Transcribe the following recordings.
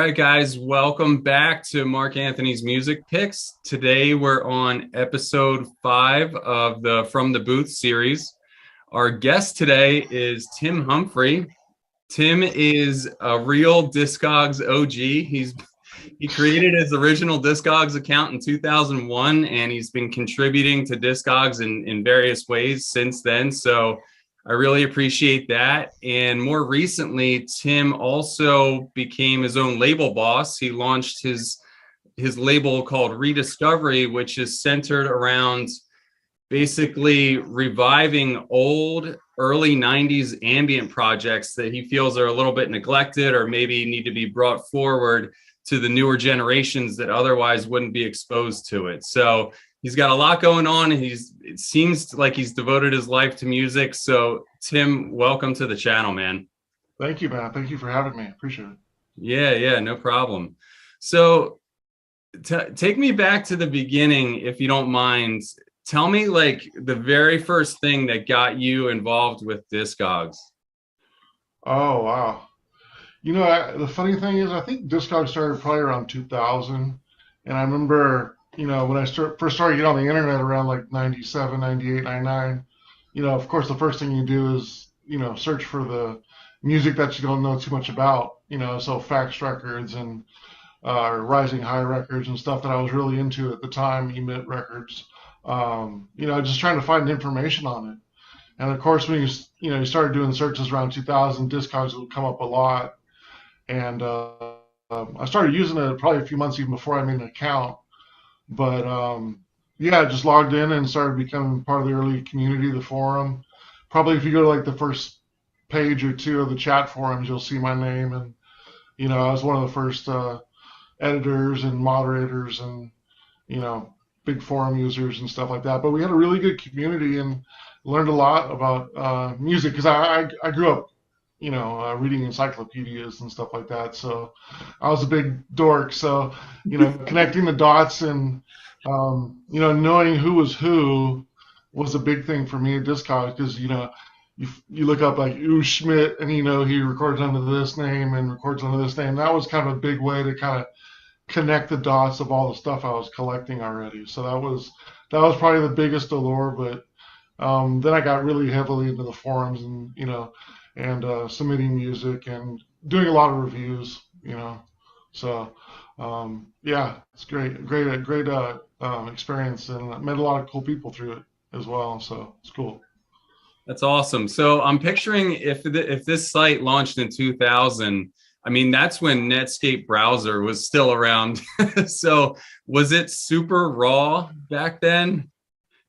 right, guys, welcome back to Mark Anthony's Music Picks. Today we're on episode 5 of the From the Booth series. Our guest today is Tim Humphrey. Tim is a real Discogs OG. He created his original Discogs account in 2001, and he's been contributing to Discogs in various ways since then. So I really appreciate that. And more recently, Tim also became his own label boss. He launched his label called Rediscovery, which is centered around basically reviving old early 90s ambient projects that he feels are a little bit neglected or maybe need to be brought forward to the newer generations that otherwise wouldn't be exposed to it. So he's got a lot going on. It seems like he's devoted his life to music. So Tim, welcome to the channel, man. Thank you, man. Thank you for having me. Appreciate it. Yeah, no problem. So take me back to the beginning, if you don't mind. Tell me like the very first thing that got you involved with Discogs. Oh, wow. The funny thing is, I think Discogs started probably around 2000. And I remember, when first started getting on the internet around like 97, 98, 99, of course, the first thing you do is, search for the music that you don't know too much about, so Fax Records and Rising High Records and stuff that I was really into at the time, Emit Records. Just trying to find information on it. And of course, when you started doing searches around 2000, Discogs would come up a lot. And I started using it probably a few months even before I made an account. But yeah, I just logged in and started becoming part of the early community, the forum. Probably if you go to like the first page or two of the chat forums, you'll see my name. And, I was one of the first editors and moderators and, big forum users and stuff like that. But we had a really good community and learned a lot about music because I grew up, reading encyclopedias and stuff like that. So I was a big dork. So, connecting the dots and, knowing who was a big thing for me at Discogs because, you look up like Schmidt and, he records under this name and records under this name. That was kind of a big way to kind of connect the dots of all the stuff I was collecting already. So that was probably the biggest allure. But then I got really heavily into the forums and submitting music and doing a lot of reviews. So yeah, it's great experience, and I met a lot of cool people through it as well. So it's cool. That's awesome. So I'm picturing if this site launched in 2000, I mean, that's when Netscape browser was still around. So was it super raw back then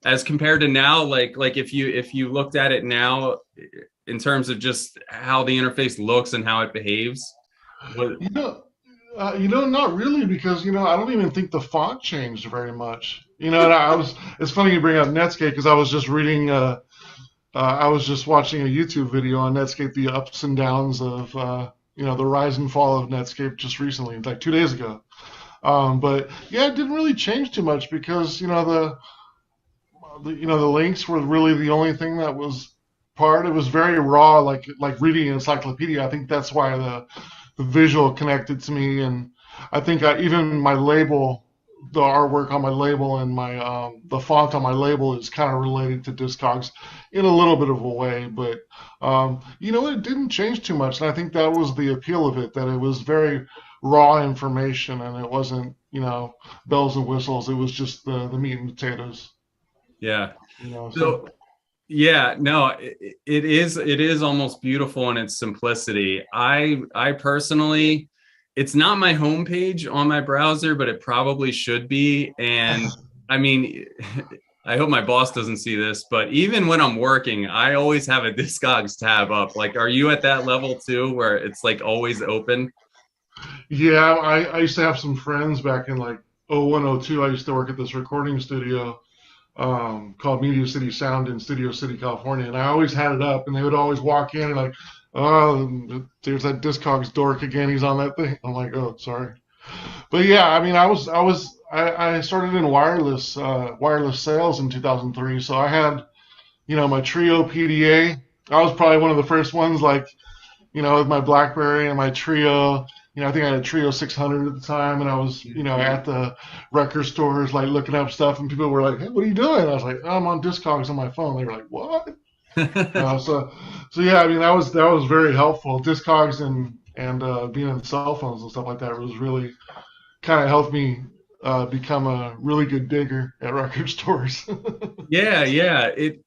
as compared to now? Like if you looked at it now in terms of just how the interface looks and how it behaves? What, You know, not really because I don't even think the font changed very much. And it's funny you bring up Netscape because I was just watching a YouTube video on Netscape, the ups and downs of the rise and fall of Netscape just recently, like 2 days ago. But yeah, it didn't really change too much because the links were really the only thing that was part. It was very raw, like reading an encyclopedia. I think that's why the visual connected to me, and I think even my label, the artwork on my label and my the font on my label is kind of related to Discogs in a little bit of a way. But it didn't change too much, and I think that was the appeal of it, that it was very raw information and it wasn't bells and whistles. It was just the meat and potatoes. yeah. So So yeah, no, it is almost beautiful in its simplicity. I personally, it's not my homepage on my browser, but it probably should be. And I mean, I hope my boss doesn't see this, but even when I'm working, I always have a Discogs tab up. Like, are you at that level too, where it's like always open? yeah, I used to have some friends back in like '01, '02. I used to work at this recording studio called Media City Sound in Studio City, California, and I always had it up, and they would always walk in and like, oh, there's that Discogs dork again. He's on that thing. I'm like, oh, sorry. But yeah, I mean, I started in wireless sales in 2003, so I had my Trio PDA. I was probably one of the first ones, like with my BlackBerry and my Trio. I think I had a Trio 600 at the time, and I was, at the record stores, like looking up stuff, and people were like, "Hey, what are you doing?" I was like, "Oh, I'm on Discogs on my phone." They were like, "What?" So yeah, I mean, that was very helpful. Discogs and being on cell phones and stuff like that was really kind of helped me become a really good digger at record stores. Yeah, yeah. It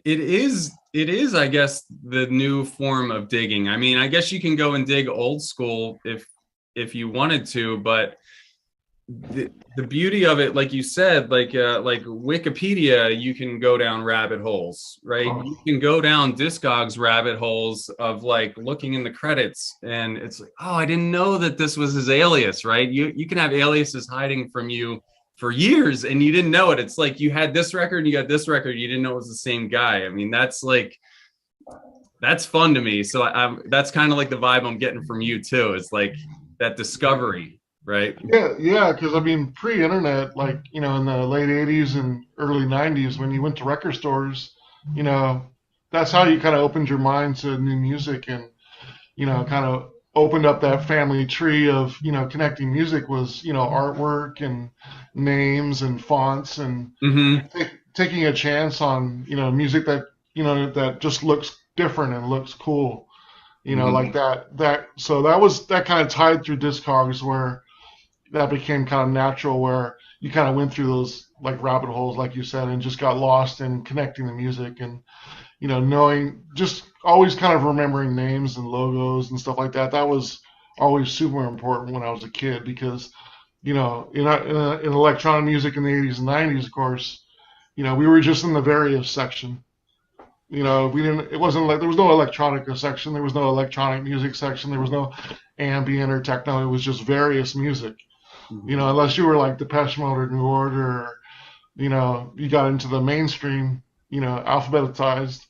is I guess the new form of digging. I mean, I guess you can go and dig old school if you wanted to, but the beauty of it, like you said, like Wikipedia, you can go down rabbit holes, right? You Oh, can go down Discogs rabbit holes of like looking in the credits, and it's like, oh, I didn't know that this was his alias, right? You can have aliases hiding from you for years, and you didn't know it. It's like you had this record, and you got this record, you didn't know it was the same guy. I mean, that's fun to me. So that's kind of like the vibe I'm getting from you too. It's like that discovery, right? yeah, yeah, because I mean, pre-internet, like, in the late 80s and early 90s, when you went to record stores, you know, that's how you kind of opened your mind to new music and, kind of opened up that family tree of, connecting music was, artwork and names and fonts and Hmm. taking a chance on, music that, that just looks different and looks cool, like Hmm. so that kind of tied through Discogs where that became kind of natural where you kind of went through those like rabbit holes, like you said, and just got lost in connecting the music and knowing just always kind of remembering names and logos and stuff like that. That was always super important when I was a kid because in electronic music in the 80s and 90s, of course, we were just in the various section. We didn't. It wasn't like there was no electronica section. There was no electronic music section. There was no ambient or techno. It was just various music. Hmm. Unless you were like Depeche Mode or New Order, or, you got into the mainstream, alphabetized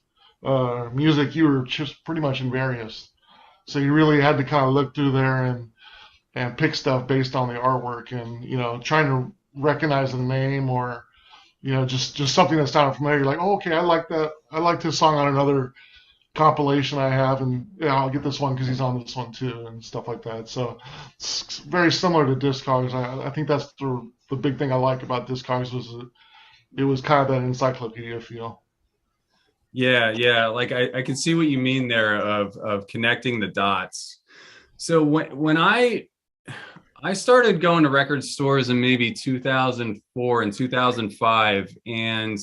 music, you were just pretty much in various. So you really had to kind of look through there and pick stuff based on the artwork and, trying to recognize a name or, just something that sounded familiar. Like, oh, okay, I like that. I like this song on another compilation I have, and I'll get this one because he's on this one too, and stuff like that. So it's very similar to Discogs. I think that's the big thing I like about Discogs was it was kind of that encyclopedia feel. Yeah, yeah. Like I can see what you mean there of connecting the dots. So when I started going to record stores in maybe 2004 and 2005, and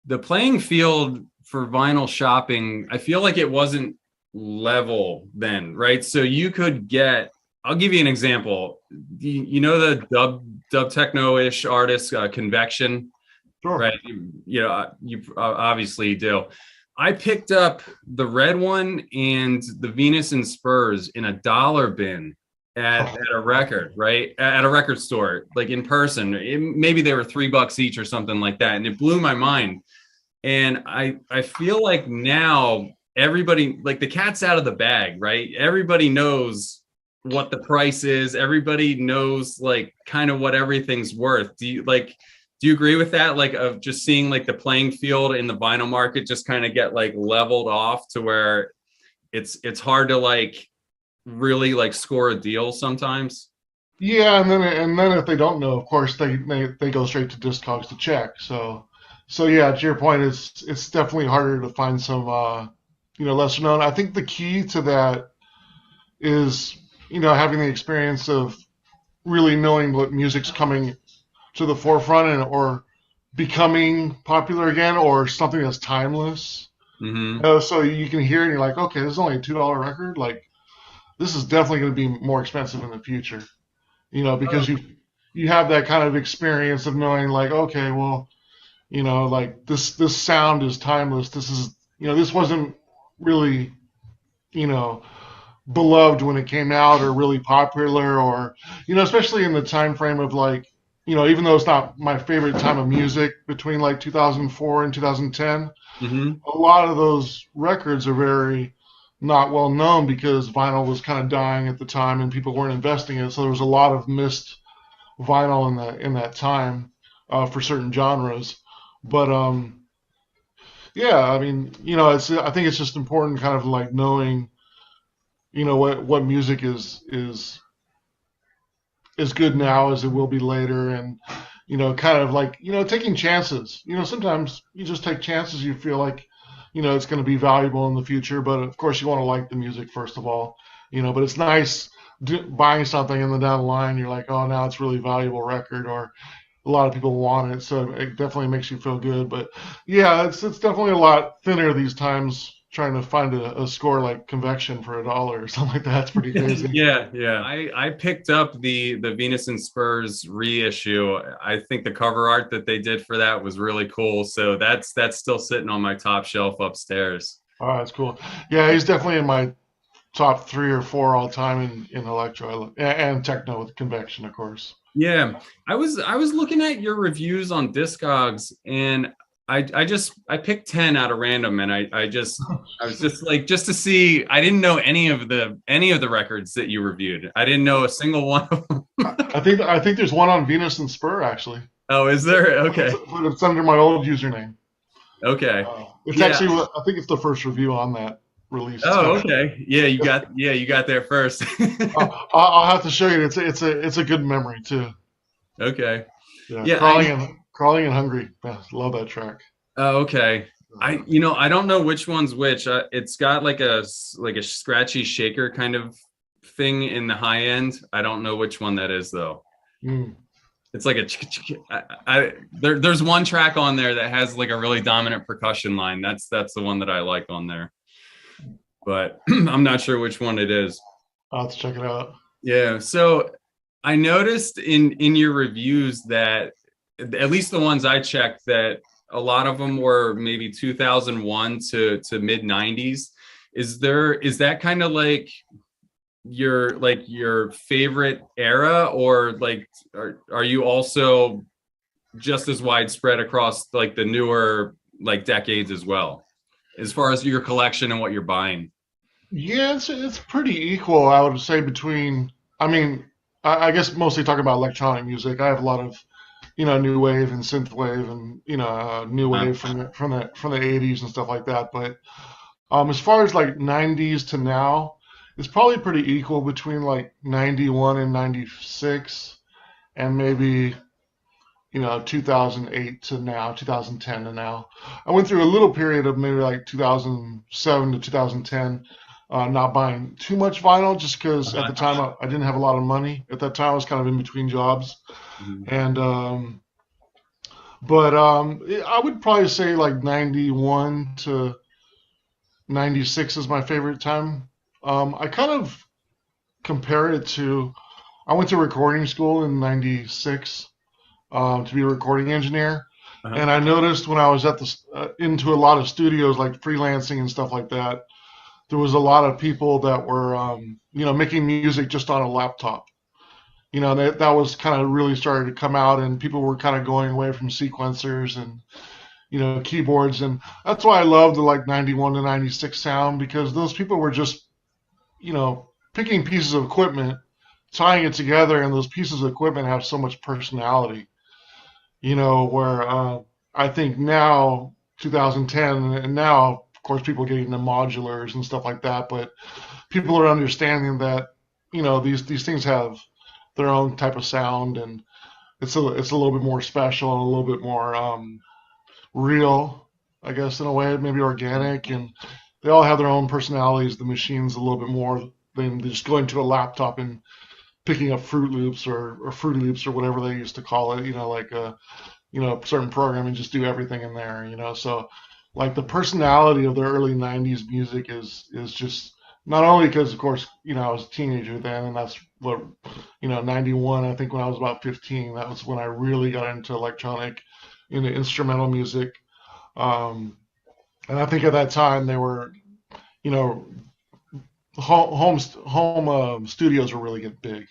the playing field for vinyl shopping, I feel like it wasn't level then, right? So you could get, I'll give you an example. You know the dub techno-ish artist Convection, Sure. right? You obviously do. I picked up the red one and the Venus and Spurs in a dollar bin at a record, right? At a record store, like in person. Maybe they were $3 each or something like that. And it blew my mind. And I feel like now everybody, like the cat's out of the bag, right? Everybody knows what the price is. Everybody knows like kind of what everything's worth. Do you agree with that? Like of just seeing like the playing field in the vinyl market just kind of get like leveled off to where it's hard to like really like score a deal sometimes. Yeah, and then if they don't know, of course they go straight to Discogs to check. So yeah, to your point, it's definitely harder to find some lesser known. I think the key to that is having the experience of really knowing what music's coming to the forefront and or becoming popular again or something that's timeless. Hmm. So you can hear and you're like, okay, this is only a $2 record. Like this is definitely going to be more expensive in the future. Because you have that kind of experience of knowing like, okay, well, like this sound is timeless. This is this wasn't really you know beloved when it came out or really popular or especially in the time frame of like even though it's not my favorite time of music between like 2004 and 2010, Hmm. a lot of those records are very not well known because vinyl was kind of dying at the time and people weren't investing in it, so there was a lot of missed vinyl in that time for certain genres. But yeah, I mean, it's I think it's just important kind of like knowing what music is good now as it will be later, and kind of like taking chances. Sometimes you just take chances. You feel like it's going to be valuable in the future, but of course you want to like the music first of all. But it's nice buying something and then down the line you're like, oh, now it's really valuable record, or a lot of people want it, so it definitely makes you feel good. But yeah, it's definitely a lot thinner these times. Trying to find a score like Convection for $1 or something like that's pretty crazy. Yeah, yeah. I picked up the Venus and Spurs reissue. I think the cover art that they did for that was really cool. So that's still sitting on my top shelf upstairs. Oh, that's cool. Yeah, he's definitely in my top 3 or 4 all time in electro and techno with Convection, of course. Yeah, I was looking at your reviews on Discogs, and I picked 10 out of random, and I was just like, just to see. I didn't know any of the records that you reviewed. I didn't know a single one of them. I think there's one on Venus and Spur actually. Oh, is there? Okay, It's under my old username. okay, It's yeah. actually I think it's the first review on that release. It's Oh, kind of okay. Yeah, you got there first. I'll have to show you. It's a good memory too. Okay. Yeah, Yeah, I crawling and hungry. Yeah, love that track. Oh, okay. Uh, I don't know which one's which. It's got like a scratchy shaker kind of thing in the high end. I don't know which one that is though. mm. It's like there's one track on there that has like a really dominant percussion line. That's the one that I like on there. But I'm not sure which one it is. I'll have to check it out. Yeah. So I noticed in your reviews that at least the ones I checked that a lot of them were maybe 2001 to mid 90s. Is that kind of like your favorite era, or like are you also just as widespread across like the newer like decades as well, as far as your collection and what you're buying? Yeah, it's pretty equal, I would say, between. I mean, I guess mostly talking about electronic music. I have a lot of new wave and synth wave and new Uh, wave from the 80s and stuff like that. But as far as like 90s to now, it's probably pretty equal between like 91 and 96, and maybe 2008 to now, 2010 to now. I went through a little period of maybe like 2007 to 2010, not buying too much vinyl just because at uh, the time I didn't have a lot of money. At that time, I was kind of in between jobs, mhm. and but I would probably say like 91 to 96 is my favorite time. I kind of compare it to. I went to recording school in 96 to be a recording engineer. Uh-huh. And I noticed when I was into a lot of studios, like freelancing and stuff like that, there was a lot of people that were, making music just on a laptop. That was kind of really started to come out, and people were kind of going away from sequencers and, keyboards. And that's why I love the like 91 to 96 sound, because those people were just, picking pieces of equipment, tying it together, and those pieces of equipment have so much personality. Where I think now, 2010, and now, of course, people are getting the modulars and stuff like that, but people are understanding that, these things have their own type of sound, and it's a little bit more special and a little bit more real, I guess, in a way, maybe organic, and they all have their own personalities. The machine's a little bit more than just going to a laptop and picking up Fruit Loops or Fruity Loops or whatever they used to call it, like a certain program and just do everything in there. So like the personality of the early 90s music is just not only because of course, I was a teenager then, and that's what 91, I think when I was about 15, that was when I really got into into instrumental music. And I think at that time they were, you know, home studios were really getting big.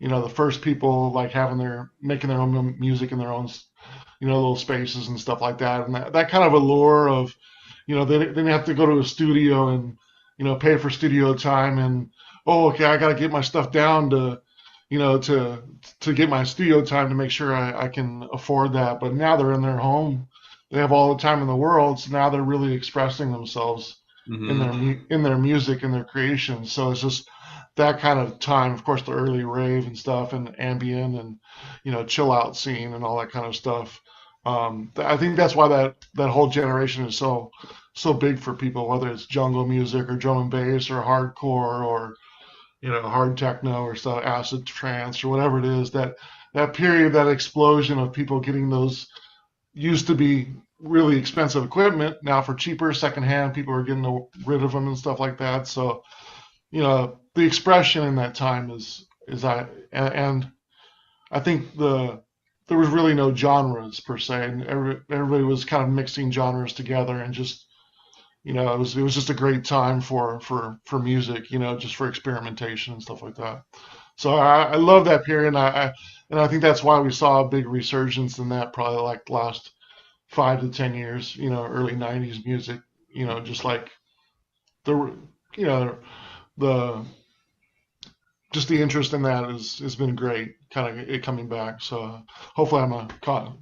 The first people like having their making their own music in their own little spaces and stuff like that, and that kind of allure of they didn't have to go to a studio and pay for studio time, and oh, okay, I got to get my stuff down to to get my studio time to make sure I can afford that. But now they're in their home, they have all the time in the world, so now they're really expressing themselves Hmm. in their music and their creation. So it's just that kind of time. Of course, the early rave and stuff, and ambient, and chill out scene and all that kind of stuff. I think that's why that whole generation is so big for people, whether it's jungle music or drum and bass or hardcore or hard techno or stuff, acid trance or whatever it is. That period, that explosion of people getting those used to be really expensive equipment. Now for cheaper secondhand, people are getting rid of them and stuff like that. So the expression in that time is and I think there was really no genres per se, and everybody was kind of mixing genres together and just it was just a great time for music, just for experimentation and stuff like that. So I love that period, and I think that's why we saw a big resurgence in that probably like last 5 to 10 years, early '90s music, just like the you know the just the interest in that has been great, kind of it coming back. So hopefully I'm a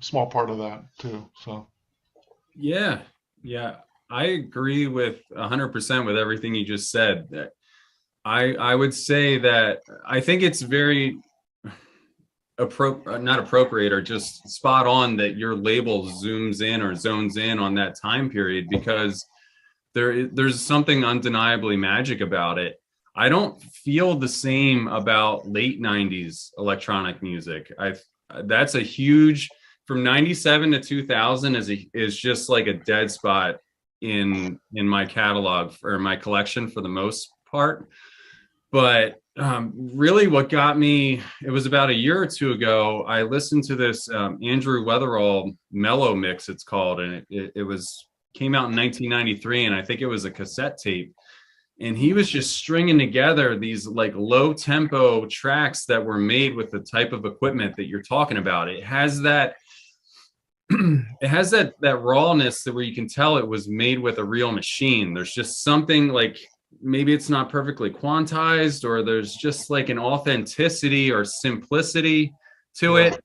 small part of that too. So Yeah, yeah, I agree with 100% with everything you just said. I would say that I think it's very not appropriate or just spot on that your label zooms in or zones in on that time period because there's something undeniably magic about it. I don't feel the same about late 90s electronic music. I That's a huge from 97 to 2000 is just like a dead spot in my catalog or my collection for the most part. But really, what got me, it was about a year or two ago, I listened to this Andrew Weatherall Mellow Mix, it's called, and it was came out in 1993, and I think it was a cassette tape. And he was just stringing together these like low tempo tracks that were made with the type of equipment that you're talking about. It has that it has that rawness that where you can tell it was made with a real machine. There's just something like maybe it's not perfectly quantized or there's just like an authenticity or simplicity to yeah, it.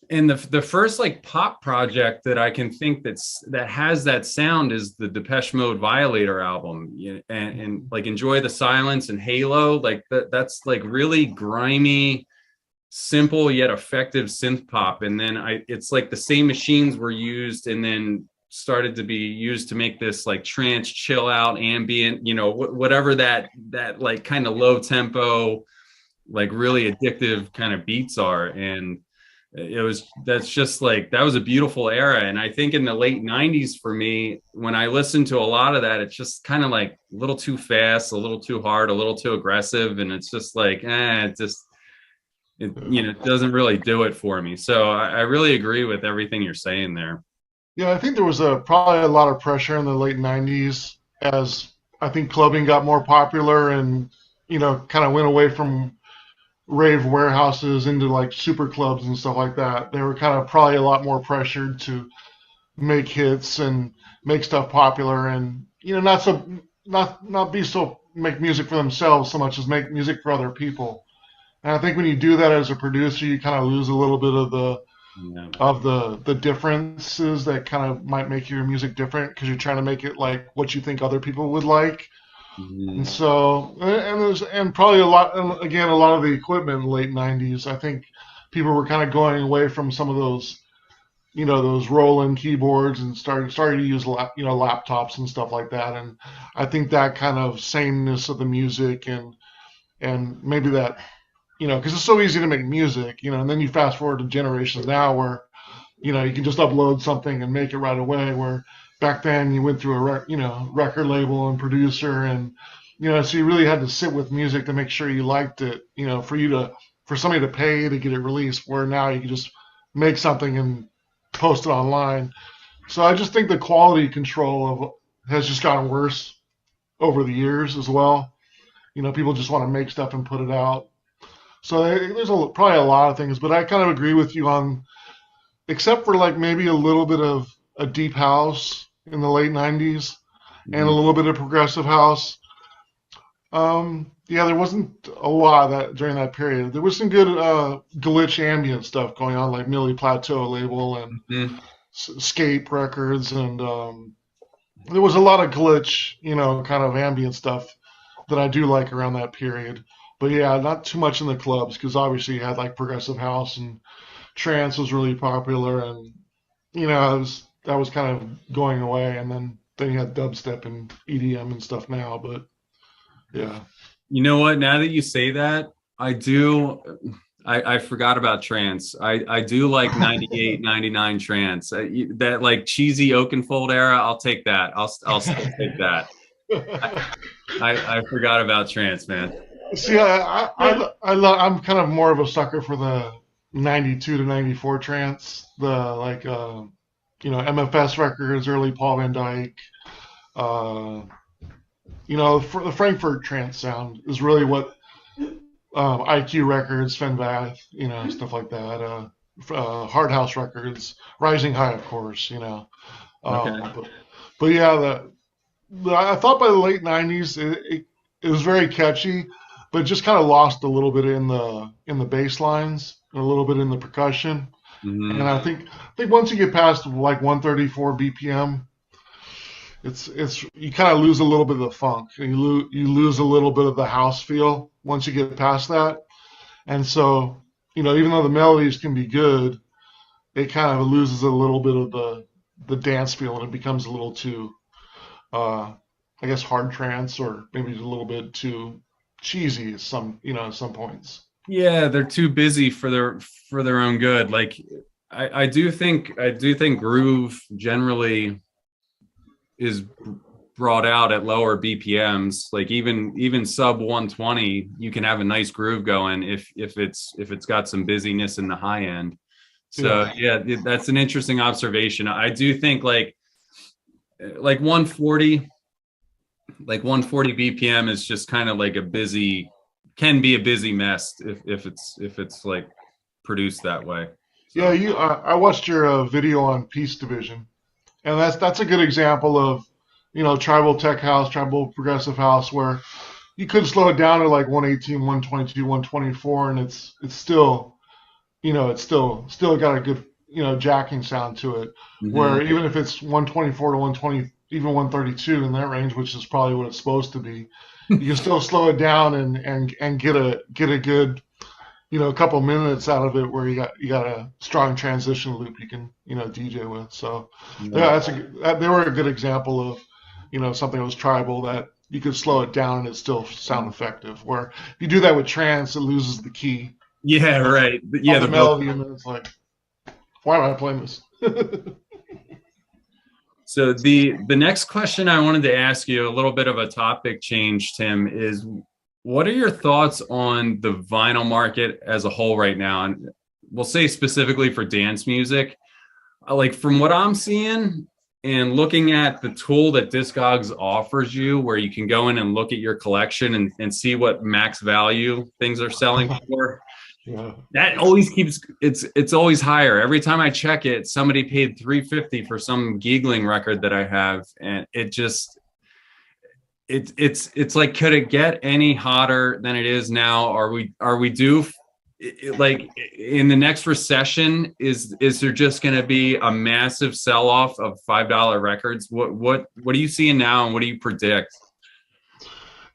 And the first like pop project that I can think that has that sound is the Depeche Mode Violator album. And like Enjoy the Silence and Halo, like that's like really grimy, simple yet effective synth pop. And then it's like the same machines were used and then started to be used to make this like trance, chill out, ambient, whatever that like kind of low tempo, like really addictive kind of beats are. And that's just like that was a beautiful era. And I think in the late 90s for me, when I listened to a lot of that, it's just kind of like a little too fast, a little too hard, a little too aggressive. And it's just like, it doesn't really do it for me. So I really agree with everything you're saying there. yeah. I think there was probably a lot of pressure in the late '90s as I think clubbing got more popular and kind of went away from rave warehouses into like super clubs and stuff like that. They were kind of probably a lot more pressured to make hits and make stuff popular, and not be so make music for themselves so much as make music for other people. And I think when you do that as a producer, you kind of lose a little bit of Yeah. the differences that kind of might make your music different because you're trying to make it like what you think other people would like. And Mhm. so, and probably a lot, and again, a lot of the equipment in the late '90s. I think people were kind of going away from some of those, those Roland keyboards and started to use laptops and stuff like that. And I think that kind of sameness of the music and maybe that, because it's so easy to make music, and then you fast forward to generations now where you can just upload something and make it right away. Where back then you went through a record label and producer, and so you really had to sit with music to make sure you liked it. For somebody to pay to get it released. Where now you can just make something and post it online. So I just think the quality control of has just gotten worse over the years as well. People just want to make stuff and put it out. So there's probably a lot of things, but I kind of agree with you on except for like maybe a little bit of a deep house in the late '90s and a Mhm. little bit of progressive house. Yeah, there wasn't a lot of that during that period. There was some good glitch ambient stuff going on, like Millie Plateau label and Mhm. Scape Records, and there was a lot of glitch, kind of ambient stuff that I do like around that period. But yeah, not too much in the clubs because obviously you had like progressive house and trance was really popular, and that was kind of going away, and then you had dubstep and EDM and stuff now. But yeah, You know what? Now that you say that, I do. I forgot about trance. I do like 98, 99 trance. That like cheesy Oakenfold era, I'll take that. I'll still take that. I forgot about trance, man. See, I'm kind of more of a sucker for the 92 to 94 trance, the like MFS records, early Paul Van Dyke. Uh, for the Frankfurt trance sound is really what IQ Records, Fen Vath, stuff like that. Hard House Records, Rising High, of course. Okay. But yeah, I thought by the late '90s it was very catchy, but it just kind of lost a little bit in the bass lines and a little bit in the percussion. And Hmm. I think once you get past like 134 BPM, it's you kind of lose a little bit of the funk. You lose a little bit of the house feel once you get past that. And so, even though the melodies can be good, it kind of loses a little bit of the dance feel, and it becomes a little too, uh, I guess, hard trance, or maybe a little bit too cheesy at some points. Yeah, they're too busy for their own good. Like I do think groove generally is brought out at lower BPMs. Like even sub 120, you can have a nice groove going if it's got some busyness in the high end. So Yeah. yeah, that's an interesting observation. I do think like 140 like 140 BPM is just kind of like a busy can be a busy mess if it's like produced that way. Yeah, So I watched your video on Peace Division, and that's a good example of tribal tech house, tribal progressive house, where you could slow it down to like 118, 122, 124, and it's still it's still got a good jacking sound to it. mhm. Where even if it's 124 to 120, even 132 in that range, which is probably what it's supposed to be, you can still slow it down and get a good a couple minutes out of it where you got a strong transition loop you can DJ with. So Yeah. yeah, they were a good example of something that was tribal that you could slow it down and it still sound effective. Where if you do that with trance, it loses the key Yeah, right. Yeah, of the the vocal. melody, and then it's like, why am I playing this? So the next question I wanted to ask you, a little bit of a topic change, Tim, is what are your thoughts on the vinyl market as a whole right now? And we'll say specifically for dance music. Like from what I'm seeing and looking at the tool that Discogs offers you, where you can go in and look at your collection and see what max value things are selling for, Yeah. that always keeps it's always higher. Every time I check it, somebody paid 350 for some giggling record that I have, and it just it's like, could it get any hotter than it is now? Are we due like in the next recession? Is there just going to be a massive sell off of $5 records? What are you seeing now, and what do you predict?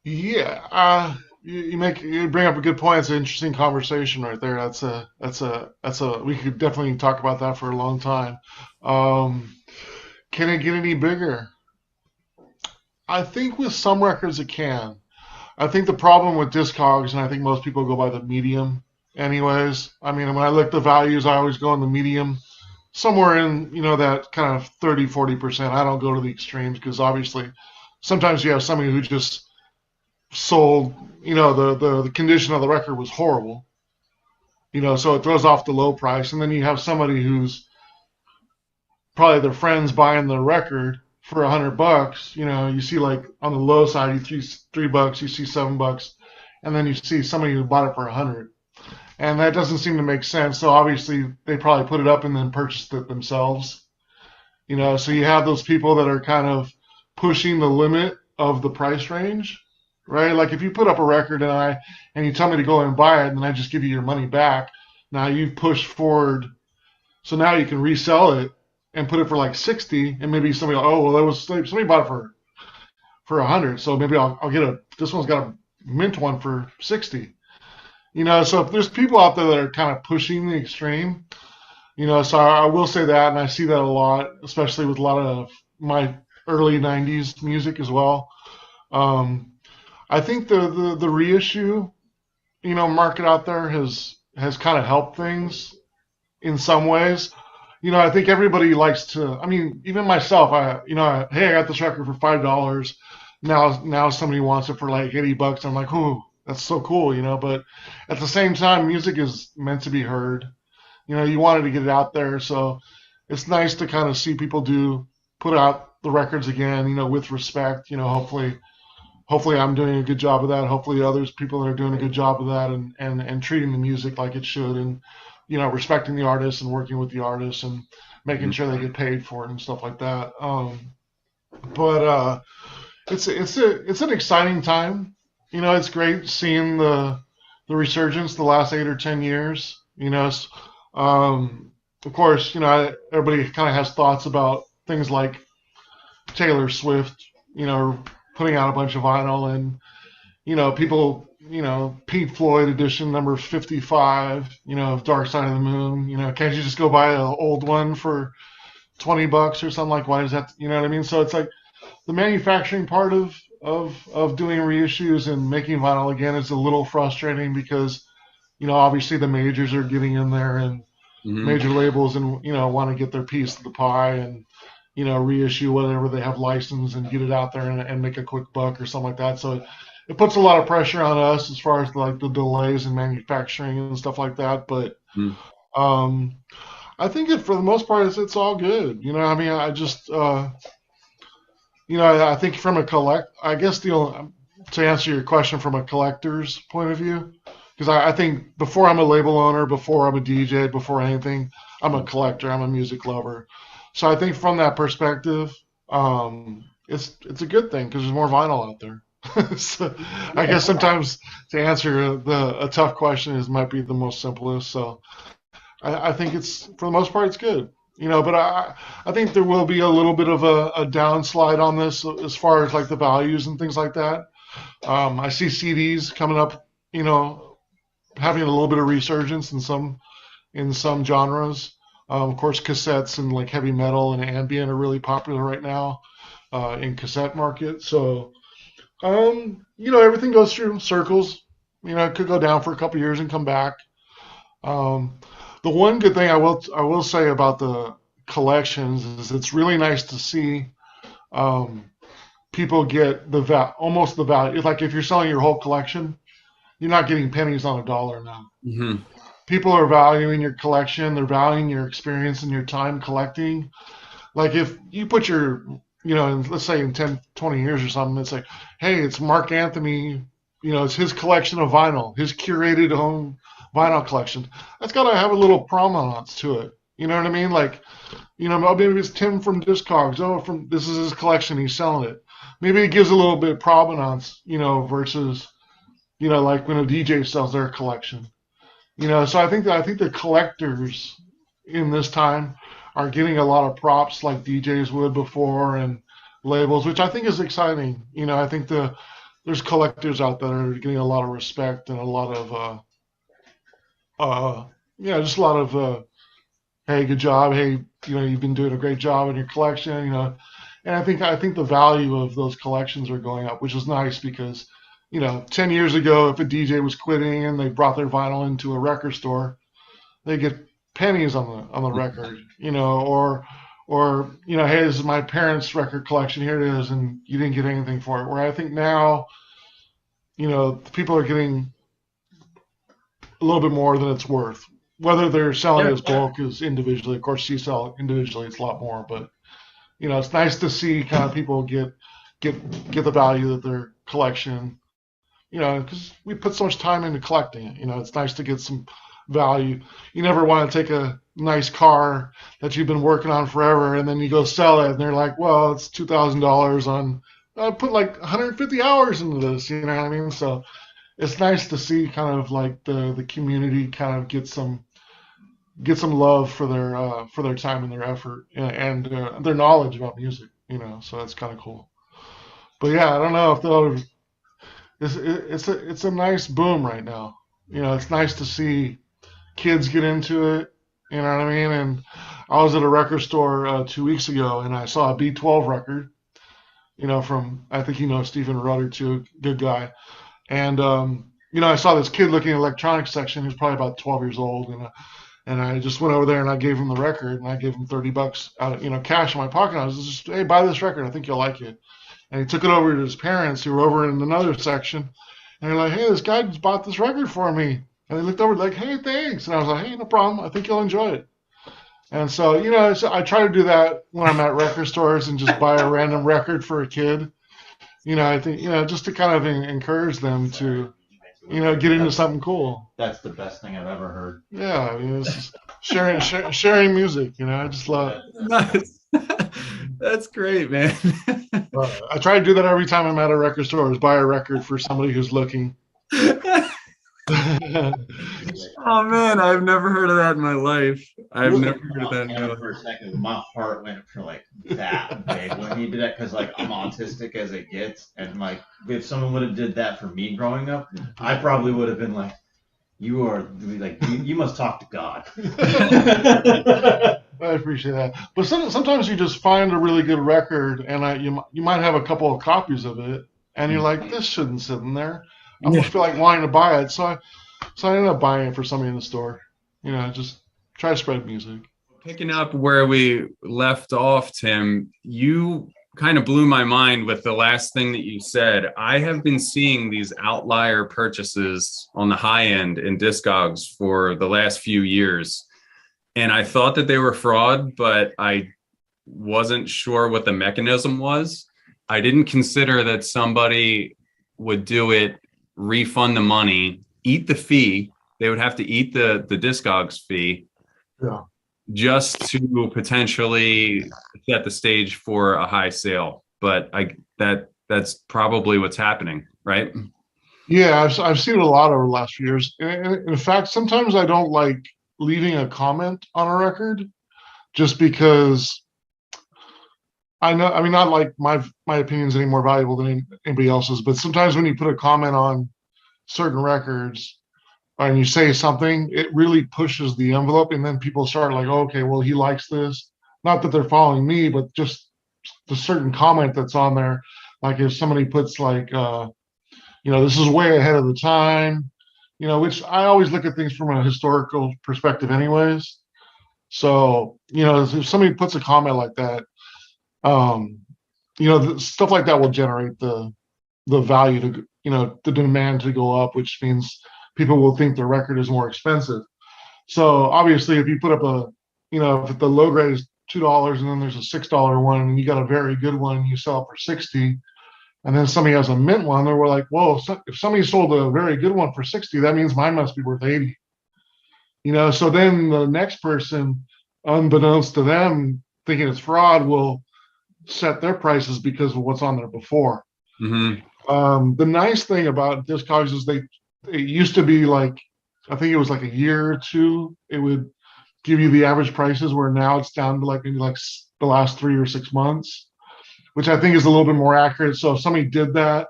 Yeah, you bring up a good point. It's an interesting conversation right there. That's a we could definitely talk about that for a long time. Um, can it get any bigger? I think with some records it can. I think the problem with Discogs, and I think most people go by the medium, anyways. I mean, when I look at the values, I always go in the medium, somewhere in that kind of 30-40%. I don't go to the extremes because obviously sometimes you have somebody who just sold, the condition of the record was horrible, so it throws off the low price. And then you have somebody who's probably their friends buying the record for $100. You see like on the low side, you see $3, you see $7, and then you see somebody who bought it for 100. And that doesn't seem to make sense. So obviously they probably put it up and then purchased it themselves. So you have those people that are kind of pushing the limit of the price range, right? Like if you put up a record and you tell me to go and buy it, and then I just give you your money back. Now you've pushed forward, so now you can resell it and put it for like 60, and maybe somebody, oh well, it was somebody bought it for 100, so maybe I'll get this one's got a mint one for 60. So if there's people out there that are kind of pushing the extreme, so I will say that, and I see that a lot, especially with a lot of my early '90s music as well. Um, I think the reissue, market out there has kind of helped things in some ways. I think everybody likes to. I mean, even myself. Hey, I got this record for $5. Now somebody wants it for like $80. I'm like, ooh, that's so cool, But at the same time, music is meant to be heard. You wanted to get it out there, so it's nice to kind of see people put out the records again, with respect. Hopefully I'm doing a good job of that. Hopefully others people are doing a good job of that, and treating the music like it should, and respecting the artists and working with the artists and making Mhm. sure they get paid for it and stuff like that. But it's an exciting time. It's great seeing the resurgence the last 8 or 10 years. Of course, everybody kind of has thoughts about things like Taylor Swift, putting out a bunch of vinyl, and people, Pink Floyd edition number 55, of Dark Side of the Moon. Can't you just go buy an old one for $20 or something? Like, why does that? You know what I mean? So it's like the manufacturing part of doing reissues and making vinyl again is a little frustrating because obviously the majors are getting in there, and Mhm. major labels, and want to get their piece of the pie, and reissue whatever they have licensed and get it out there, and make a quick buck or something like that. So it puts a lot of pressure on us as far as like the delays in manufacturing and stuff like that. But Mhm. um, I think for the most part it's all good. I mean, I just I think from I guess to answer your question from a collector's point of view, because I think before I'm a label owner, before I'm a DJ, before anything, I'm a collector. I'm a music lover. So I think from that perspective, it's a good thing because there's more vinyl out there. So I guess sometimes to answer a tough question might be the most simplest. So I think it's for the most part it's good. But I think there will be a little bit of a downslide on this as far as like the values and things like that. I see CDs coming up, having a little bit of resurgence in some genres. Of course, cassettes and like heavy metal and ambient are really popular right now in cassette market. So everything goes through circles. It could go down for a couple years and come back. Um, the one good thing I will say about the collections is it's really nice to see um, people get almost the value. It's like if you're selling your whole collection, you're not getting pennies on a dollar now. Mhm. People are valuing your collection. They're valuing your experience and your time collecting. Like if you put let's say in 10, 20 years or something, it's like, hey, it's Mark Anthony, it's his collection of vinyl, his curated home vinyl collection. That's got to have a little provenance to it. You know what I mean? Like, maybe it's Tim from Discogs. Oh, this is his collection. He's selling it. Maybe it gives a little bit of provenance, versus, like when a DJ sells their collection. So I think the collectors in this time are getting a lot of props like DJs would before, and labels, which I think is exciting. I think there's collectors out there that are getting a lot of respect and a lot of just a lot of hey, good job. Hey, you've been doing a great job in your collection. And I think the value of those collections are going up, which is nice because 10 years ago, if a DJ was quitting and they brought their vinyl into a record store, they get pennies on the record, or hey, this is my parents' record collection. Here it is, and you didn't get anything for it. Where I think now, people are getting a little bit more than it's worth. Whether they're selling Yeah. as bulk as individually, of course, you sell individually, it's a lot more. But it's nice to see kind of people get the value of their collection. Because we put so much time into collecting it. It's nice to get some value. You never want to take a nice car that you've been working on forever and then you go sell it and they're like, well, it's $2,000 on. I put like 150 hours into this. You know what I mean? So it's nice to see kind of like the community kind of get some get some love for their time and their effort and their knowledge about music. So that's kind of cool. But yeah, I don't know if they'll. It's a nice boom right now. It's nice to see kids get into it. You know what I mean? And I was at a record store 2 weeks ago, and I saw a B12 record. From I think Stephen Rudder too, good guy. And I saw this kid looking at the electronics section. He was probably about 12 years old, and I just went over there and I gave him the record, and I gave him $30 out of, cash in my pocket. I was just, hey, buy this record. I think you'll like it. And he took it over to his parents, who were over in another section, and they're like, hey, this guy just bought this record for me. And they looked over like, hey, thanks. And I was like, hey, no problem. I think you'll enjoy it. And so, I try to do that when I'm at record stores and just buy a random record for a kid. I think, just to kind of encourage them to, get into something cool. That's the best thing I've ever heard. Yeah, I mean, it's just sharing music. I just love it. Nice. That's great, man. I try to do that every time I'm at a record store, is buy a record for somebody who's looking. Oh man, I've never heard of that in my life. I've never heard of that in my life. For a second, my heart went for like that big when he did that, because like I'm autistic as it gets, and like if someone would have did that for me growing up, I probably would have been like, you are like you must talk to God. I appreciate that, but sometimes you just find a really good record, and you might have a couple of copies of it, and you're like, this shouldn't sit in there. I almost feel like wanting to buy it, so I ended up buying it for somebody in the store. Just try to spread music. Picking up where we left off, Tim, you kind of blew my mind with the last thing that you said. I have been seeing these outlier purchases on the high end in Discogs for the last few years. And I thought that they were fraud, but I wasn't sure what the mechanism was. I didn't consider that somebody would do it, refund the money, eat the fee. They would have to eat the Discogs fee, Yeah. just to potentially set the stage for a high sale. But that's probably what's happening, right? Yeah, I've seen it a lot over the last few years. In fact, sometimes I don't like leaving a comment on a record, just because I know, I mean, not like my opinion's any more valuable than anybody else's, but sometimes when you put a comment on certain records and you say something, it really pushes the envelope, and then people start like, oh, okay, well, he likes this. Not that they're following me, but just the certain comment that's on there. Like if somebody puts like, this is way ahead of the time, which I always look at things from a historical perspective anyways. So, if somebody puts a comment like that, stuff like that will generate the value to, the demand to go up, which means people will think the record is more expensive. So obviously, if you put up if the low grade is $2 and then there's a $6 one, and you got a very good one and you sell it for 60, and then somebody has a mint one, they're like, whoa, if somebody sold a very good one for 60, that means mine must be worth 80. So then the next person, unbeknownst to them, thinking it's fraud, will set their prices because of what's on there before. Mm-hmm. The nice thing about Discogs is it used to be like, I think it was like a year or two, it would give you the average prices, where now it's down to like maybe like the last 3 or 6 months, which I think is a little bit more accurate. So if somebody did that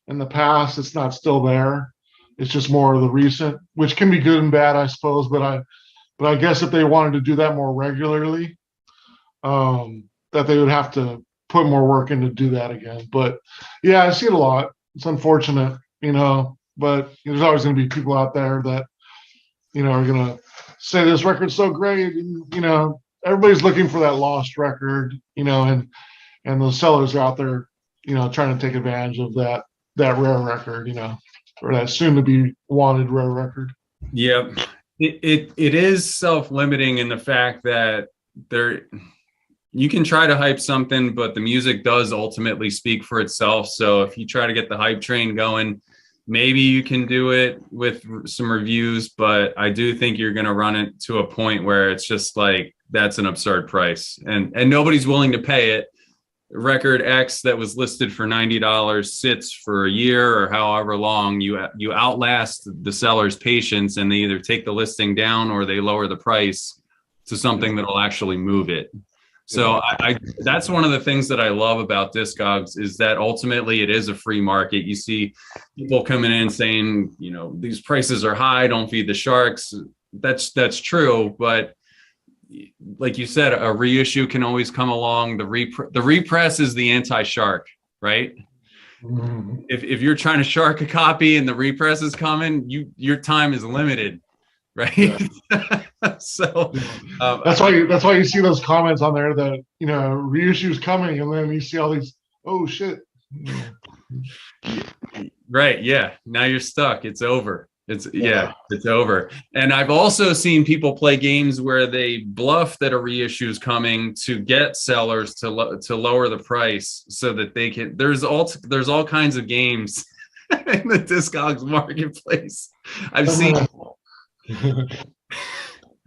in the past, it's not still there. It's just more of the recent, which can be good and bad, I suppose. But I guess if they wanted to do that more regularly, that they would have to put more work in to do that again. But yeah, I see it a lot. It's unfortunate, but there's always going to be people out there that, are going to say this record's so great. And, everybody's looking for that lost record, and those sellers are out there, trying to take advantage of that rare record, or that soon to be wanted rare record. Yep. It is self-limiting in the fact that you can try to hype something, but the music does ultimately speak for itself. So if you try to get the hype train going, maybe you can do it with some reviews, but I do think you're going to run it to a point where it's just like, that's an absurd price, and nobody's willing to pay it. record X that was listed for $90 sits for a year or however long, you outlast the seller's patience, and they either take the listing down or they lower the price to something that'll actually move it. So I that's one of the things that I love about Discogs, is that ultimately it is a free market. You see people coming in saying, these prices are high, don't feed the sharks. That's true, but like you said, a reissue can always come along. The repress is the anti-shark, right? Mhm. If you're trying to shark a copy and the repress is coming, your time is limited, right? Yeah. So That's why you see those comments on there that reissue's coming, and then you see all these, oh shit. right, yeah. Now you're stuck. It's over. It's over. And I've also seen people play games where they bluff that a reissue is coming to get sellers to lower the price so that they can. There's all kinds of games in the Discogs marketplace. I've seen.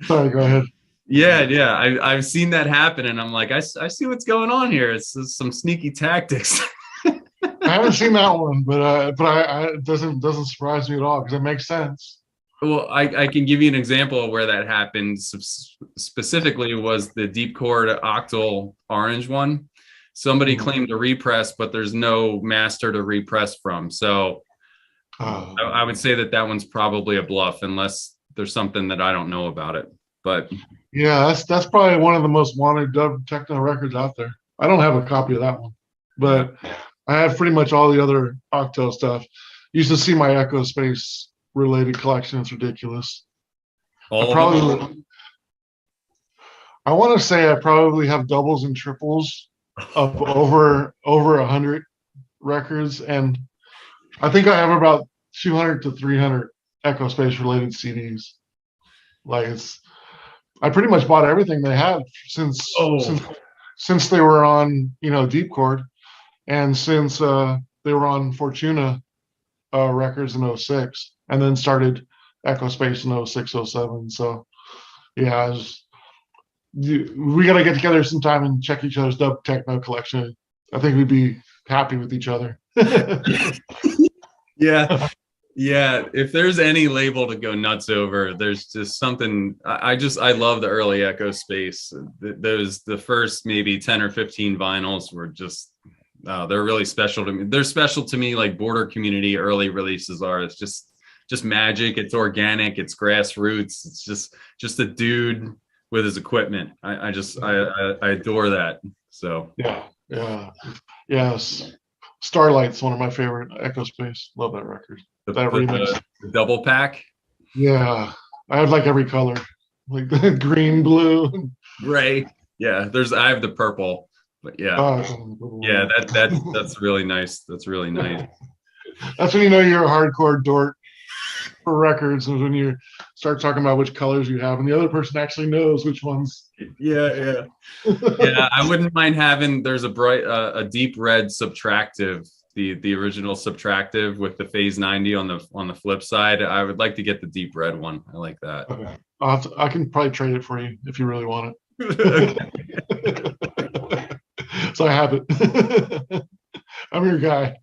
Sorry, go ahead. Yeah. I've seen that happen, and I'm like, I see what's going on here. It's some sneaky tactics. I haven't seen that one, but it doesn't surprise me at all, because it makes sense. Well, I can give you an example of where that happened. Specifically, was the deep chord octal orange one. Somebody claimed a repress, but there's no master to repress from. So I would say that one's probably a bluff, unless there's something that I don't know about it. But yeah, that's probably one of the most wanted dub techno records out there. I don't have a copy of that one, but I have pretty much all the other Octo stuff. Used to see my Echo Space related collection. It's ridiculous. I want to say I probably have doubles and triples of over 100 records, and I think I have about 200 to 300 Echo Space related CDs. Like, I pretty much bought everything they had since they were on Deep Chord, and since they were on Fortuna records in 06, and then started Echo Space in 06, 07. So yeah, we got to get together sometime and check each other's dub techno collection. I think we'd be happy with each other. Yeah, if there's any label to go nuts over, there's just something. I love the early Echo Space. The first maybe 10 or 15 vinyls were just they're really special to me. They're special to me like Border Community early releases are. It's just magic. It's organic. It's grassroots. It's just a dude with his equipment. I adore that. So yes. Starlight's one of my favorite Echo Space. Love that record. That remix. The double pack. Yeah, I have like every color, like the green, blue, gray. Yeah, I have the purple, but that's really nice. That's really nice. That's when you know you're a hardcore dork for records, is when you start talking about which colors you have, and the other person actually knows which ones. Yeah. I wouldn't mind having. There's a deep red subtractive, the original subtractive with the phase 90 on the flip side. I would like to get the deep red one. I like that. Okay. I can probably trade it for you if you really want it. So I have it. I'm your guy.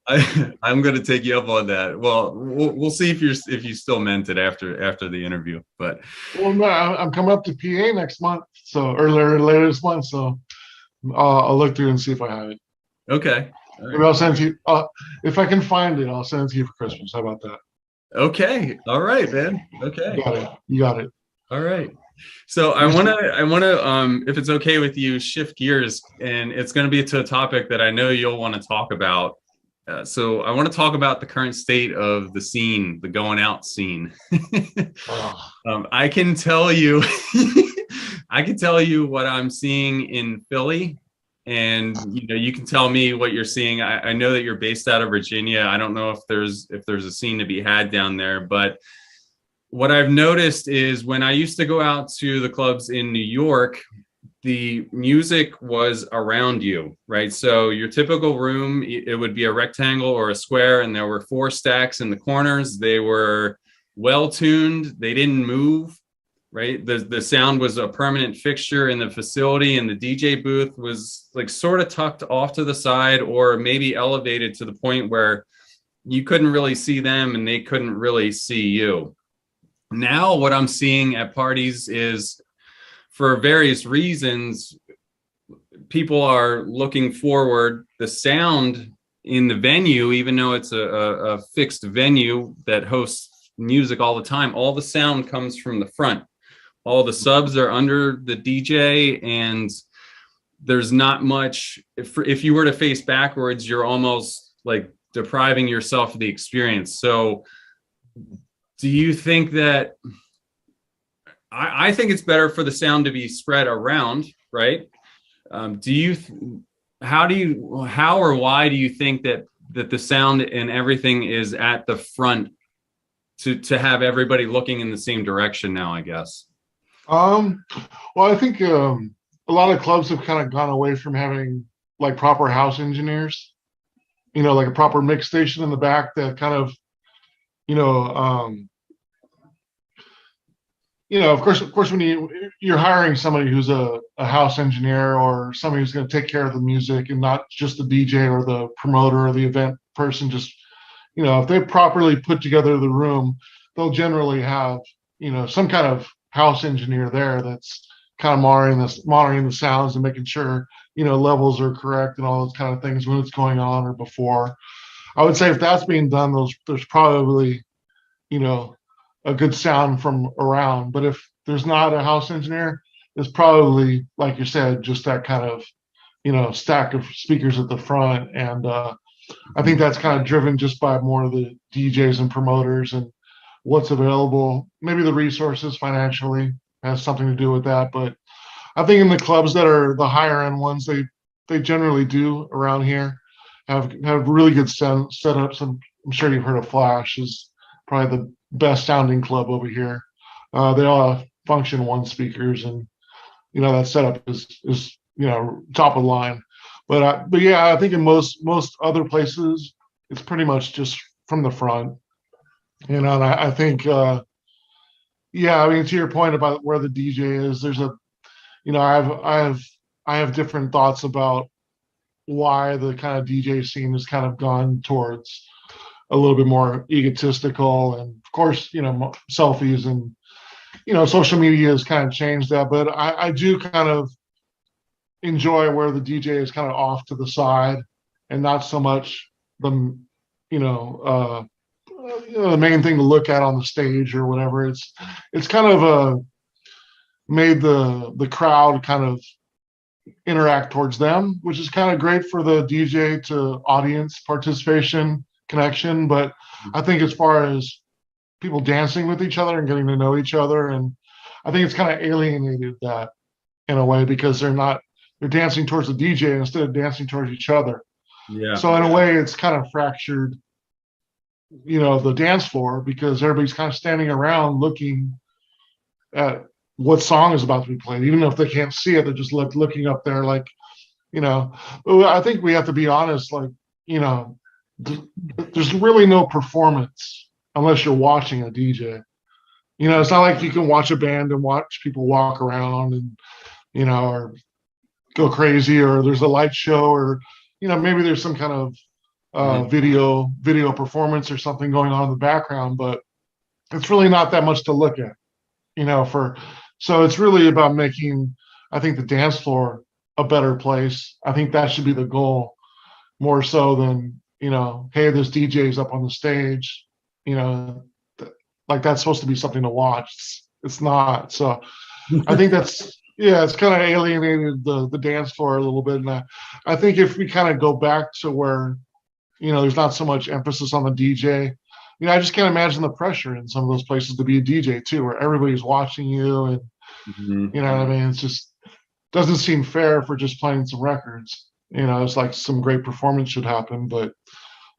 I'm going to take you up on that. Well, we'll see if you still meant it after the interview. But no, I'm coming up to PA next month, or later this month. So I'll look through and see if I have it. Okay. Right. Maybe I'll send it to you. If I can find it, I'll send it to you for Christmas. How about that? Okay. All right, man. Okay. You got it. All right. So I want to, if it's okay with you, shift gears, and it's going to be to a topic that I know you'll want to talk about. So I want to talk about the current state of the scene, the going out scene. I can tell you, what I'm seeing in Philly, and you can tell me what you're seeing. I know that you're based out of Virginia. I don't know if there's a scene to be had down there, but what I've noticed is when I used to go out to the clubs in New York, the music was around you, right? So your typical room, it would be a rectangle or a square, and there were 4 stacks in the corners. They were well tuned. They didn't move. right? The sound was a permanent fixture in the facility, and the DJ booth was like sort of tucked off to the side or maybe elevated to the point where you couldn't really see them and they couldn't really see you. Now what I'm seeing at parties is, for various reasons, people are looking forward. The sound in the venue, even though it's a fixed venue that hosts music all the time, all the sound comes from the front. All the subs are under the DJ, and there's not much. If you were to face backwards, you're almost like depriving yourself of the experience. So do you think that, I think it's better for the sound to be spread around, right? Do you, how or why do you think that the sound and everything is at the front to have everybody looking in the same direction now, I guess? Well, I think a lot of clubs have kind of gone away from having like proper house engineers, like a proper mix station in the back that kind of, you know, of course, when you're hiring somebody who's a house engineer or somebody who's going to take care of the music and not just the DJ or the promoter or the event person, just, if they properly put together the room, they'll generally have, some kind of house engineer there that's kind of monitoring the sounds and making sure, levels are correct and all those kind of things when it's going on or before. I would say if that's being done, there's probably, a good sound from around. But if there's not a house engineer, it's probably, like you said, just that kind of, stack of speakers at the front. And I think that's kind of driven just by more of the DJs and promoters and what's available. Maybe the resources financially has something to do with that. But I think in the clubs that are the higher end ones, they generally do around here have really good setups. I'm sure you've heard of Flash is probably the best sounding club over here. They all have function one speakers, and that setup is top of the line. But yeah, I think in most other places it's pretty much just from the front. And I think yeah, I mean, to your point about where the DJ is, there's I have different thoughts about why the kind of DJ scene has kind of gone towards a little bit more egotistical, and of course, selfies and social media has kind of changed that. But I do kind of enjoy where the DJ is kind of off to the side and not so much the the main thing to look at on the stage or whatever. It's kind of made the crowd kind of interact towards them, which is kind of great for the DJ to audience participation connection. But I think as far as people dancing with each other and getting to know each other, and I think it's kind of alienated that in a way, because they're dancing towards the DJ instead of dancing towards each other. Yeah. So in a way, it's kind of fractured, the dance floor, because everybody's kind of standing around looking at what song is about to be played. Even if they can't see it, they're just looking up there like, I think we have to be honest, like, there's really no performance unless you're watching a DJ. It's not like you can watch a band and watch people walk around and, or go crazy, or there's a light show, or, maybe there's some kind of video performance or something going on in the background, but it's really not that much to look at, so it's really about making, I think, the dance floor a better place. I think that should be the goal, more so than, hey, this DJ's up on the stage, like that's supposed to be something to watch. It's not. So I think it's kind of alienated the dance floor a little bit. And I think if we kind of go back to where, there's not so much emphasis on the DJ, I just can't imagine the pressure in some of those places to be a DJ too, where everybody's watching you, and what I mean? It's just doesn't seem fair for just playing some records. It's like some great performance should happen, but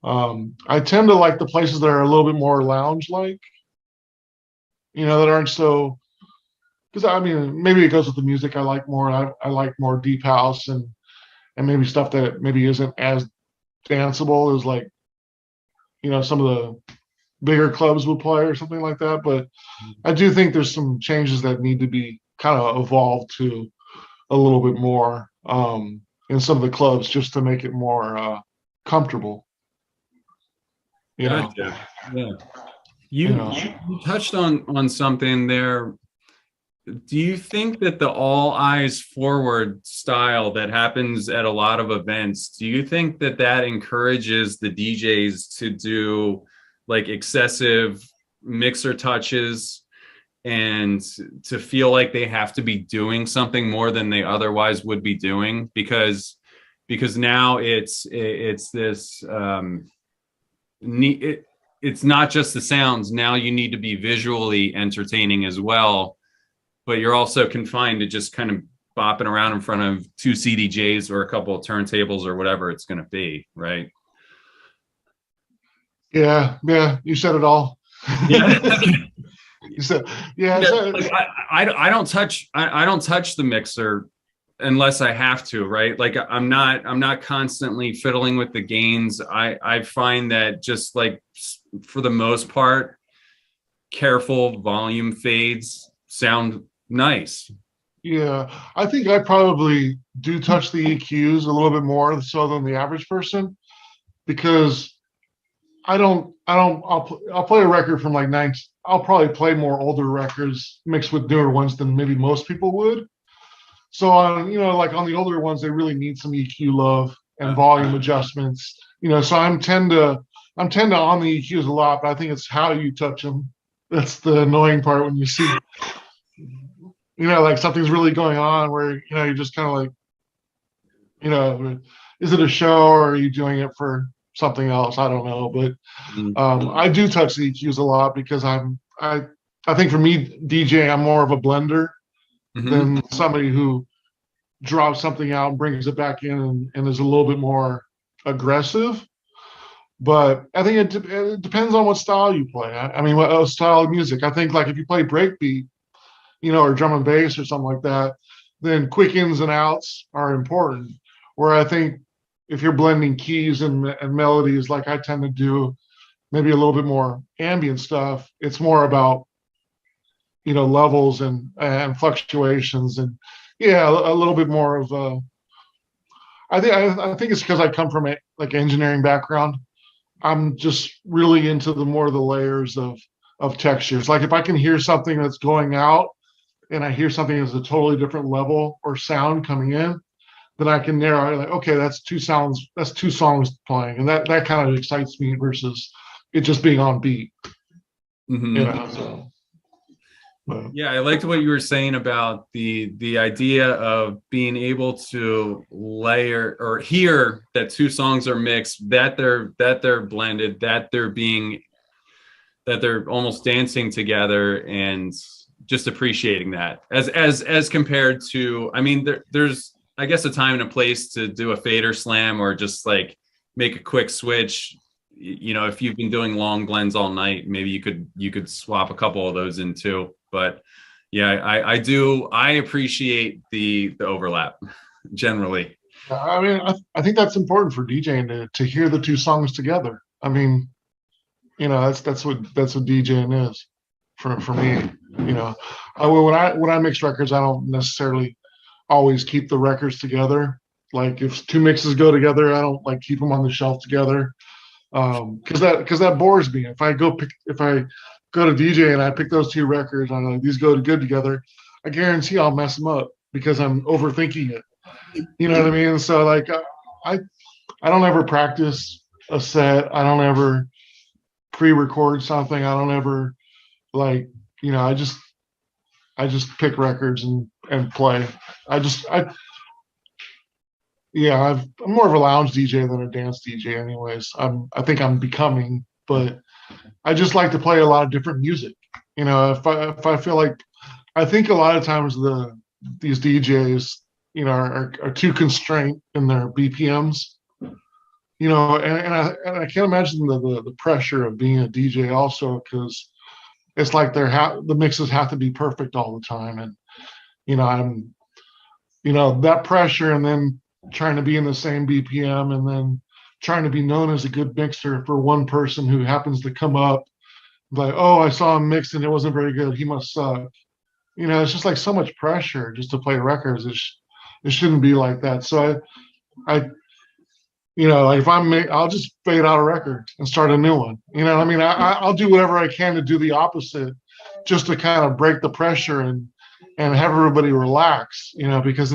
I tend to like the places that are a little bit more lounge-like, that aren't so. Because I mean, maybe it goes with the music I like more. I like more deep house and maybe stuff that maybe isn't as danceable as, like, some of bigger clubs would play or something like that. But I do think there's some changes that need to be kind of evolved to a little bit more in some of the clubs just to make it more comfortable. You know, Gotcha. Yeah. you You know. you touched on something there. Do you think that the all eyes forward style that happens at a lot of events, do you think that that encourages the DJs to do like excessive mixer touches and to feel like they have to be doing something more than they otherwise would be doing because now it's this it's not just the sounds. Now you need to be visually entertaining as well, but you're also confined to just kind of bopping around in front of two CDJs or a couple of turntables or whatever it's going to be, right? Yeah, yeah, you said it all. Yeah. You said, yeah, Yeah, so, like I don't touch I don't touch the mixer unless I have to, right? Like I'm not constantly fiddling with the gains. I find that just like for the most part, careful volume fades sound nice. yeah, I think I probably do touch the EQs a little bit more so than the average person because I'll play a record from like I'll probably play more older records mixed with newer ones than maybe most people would. So on, like on the older ones, they really need some EQ love and volume adjustments. So I'm tend to on the EQs a lot, but I think it's how you touch them. That's the annoying part when you see, like something's really going on where, you're just kind of like, is it a show or are you doing it for something else? I don't know, but I do touch the EQs a lot because I think for me, DJ, I'm more of a blender than somebody who drops something out and brings it back in and is a little bit more aggressive. But I think it depends on what style you play. I mean, what style of music. I think like if you play breakbeat, or drum and bass or something like that, then quick ins and outs are important. Where I think if you're blending keys and melodies, like I tend to do, maybe a little bit more ambient stuff, it's more about levels and fluctuations and yeah, a little bit more of I think it's because I come from a like engineering background. I'm just really into the more the layers of textures. Like if I can hear something that's going out and I hear something that's a totally different level or sound coming in, then I can narrow it like, okay, that's two songs playing. And that kind of excites me versus it just being on beat. So, yeah, I liked what you were saying about the idea of being able to layer or hear that two songs are mixed, that they're blended, that they're almost dancing together, and just appreciating that as compared to, I mean, there's I guess a time and a place to do a fader slam or just like make a quick switch. If you've been doing long blends all night, maybe you could swap a couple of those in too. But yeah, I appreciate the overlap generally. I mean, I think that's important for DJing to hear the two songs together. I mean, that's what DJing is for me. When I mix records, I don't necessarily always keep the records together. Like if two mixes go together, I don't like keep them on the shelf together. Because that bores me. If I go to DJ and I pick those two records, I'm like, these go good together, I guarantee I'll mess them up because I'm overthinking it. You know what I mean? So like I don't ever practice a set. I don't ever pre-record something. I don't ever like, I just pick records and play. I'm more of a lounge DJ than a dance DJ anyways. I think I'm becoming, but I just like to play a lot of different music. If I feel like, I think a lot of times these DJs, are too constrained in their BPMs. And I can't imagine the pressure of being a DJ also because it's like the mixes have to be perfect all the time, and I'm that pressure, and then trying to be in the same BPM, and then trying to be known as a good mixer for one person who happens to come up like, oh, I saw him mix and it wasn't very good. He must suck. It's just like so much pressure just to play records. It shouldn't be like that. So I like if I'll just fade out a record and start a new one. I mean, I'll do whatever I can to do the opposite, just to kind of break the pressure and have everybody relax. Because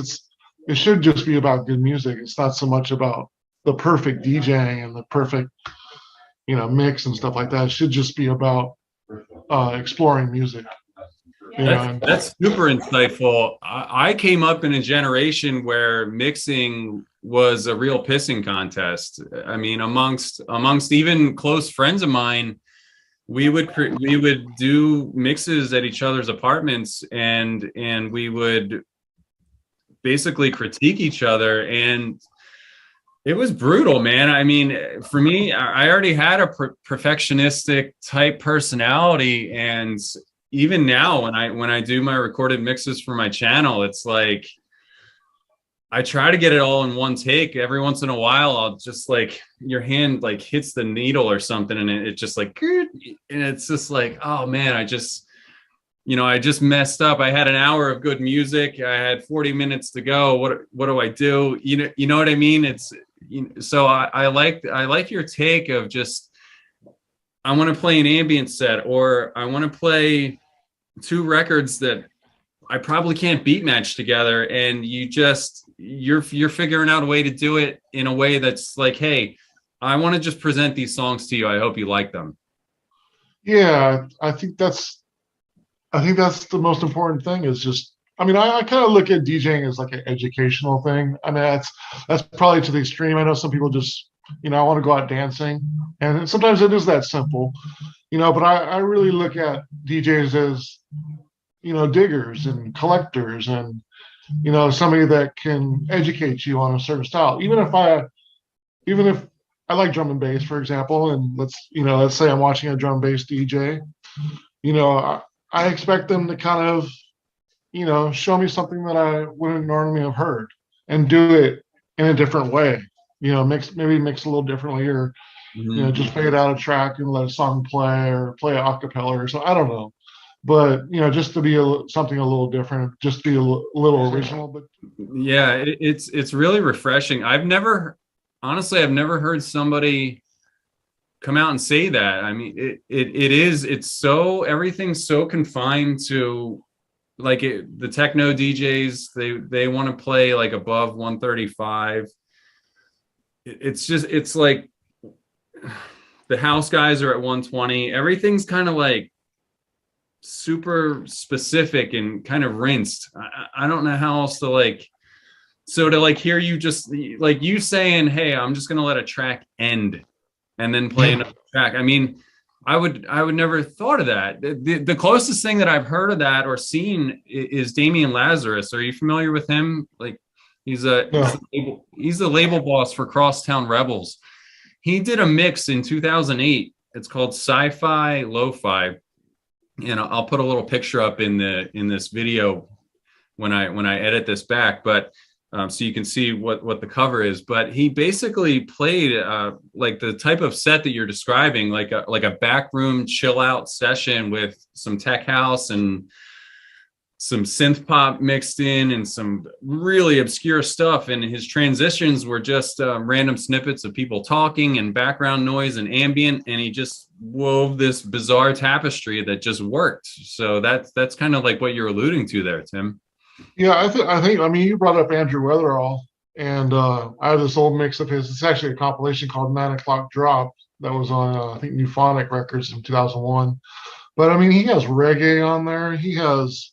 it should just be about good music. It's not so much about the perfect DJing and the perfect mix and stuff like that. It should just be about exploring music. That's super insightful. I came up in a generation where mixing was a real pissing contest. I mean, amongst even close friends of mine, we would do mixes at each other's apartments, and we would basically critique each other, and it was brutal, man. I mean, for me, I already had a perfectionistic type personality, and even now when I do my recorded mixes for my channel, it's like I try to get it all in one take. Every once in a while, I'll just like your hand like hits the needle or something, and it just like, and it's just like, oh man, I just messed up. I had an hour of good music. I had 40 minutes to go. What do I do? You know what I mean? It's so I like your take of just, I want to play an ambient set, or I want to play two records that I probably can't beat match together, and you're figuring out a way to do it in a way that's like, hey, I want to just present these songs to you. I hope you like them. Yeah, I think that's the most important thing is just, I mean, I kind of look at DJing as like an educational thing. I mean, that's probably to the extreme. I know some people just, I want to go out dancing, and sometimes it is that simple, but I really look at DJs as, diggers and collectors, and, somebody that can educate you on a certain style. Even if I like drum and bass, for example, and let's say I'm watching a drum and bass DJ, I expect them to kind of, show me something that I wouldn't normally have heard, and do it in a different way. Mix a little differently, or just fade out a track and let a song play, or play a acapella or something. I don't know, but just to be something a little different, just to be a little original. But yeah, it's really refreshing. I've never heard somebody come out and say that. I mean, it's so, everything's so confined to like the techno DJs. They want to play like above 135. It's like the house guys are at 120. Everything's kind of like super specific and kind of rinsed. I don't know how else to like, so to like hear you just like you saying, hey, I'm just gonna let a track end and then play another track. I mean, I would never have thought of that. The closest thing that I've heard of that or seen is Damian Lazarus. Are you familiar with him? Like he's the label boss for Crosstown Rebels. He did a mix in 2008. It's called Sci-Fi Lo-Fi, and I'll put a little picture up in this video when I edit this back. But so you can see what the cover is. But he basically played like the type of set that you're describing, like a backroom chill out session with some tech house and some synth pop mixed in and some really obscure stuff. And his transitions were just random snippets of people talking and background noise and ambient. And he just wove this bizarre tapestry that just worked. So that's kind of like what you're alluding to there, Tim. Yeah, I mean, you brought up Andrew Weatherall, and I have this old mix of his. It's actually a compilation called 9 O'Clock Drop that was on, I think, Euphonic Records in 2001. But I mean, he has reggae on there. He has,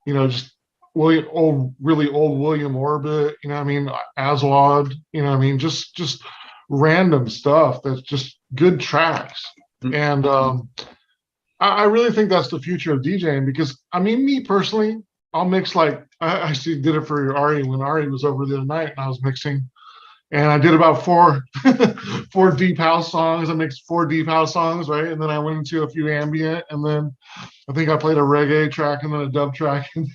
just really old William Orbit, I mean, Aswad, I mean, just random stuff that's just good tracks. Mm-hmm. And I really think that's the future of DJing, because, I mean, me personally, I'll mix, like, I actually did it for Ari when Ari was over the other night and I was mixing. And I did about four deep house songs. I mixed 4 deep house songs, right? And then I went into a few ambient, and then I think I played a reggae track and then a dub track and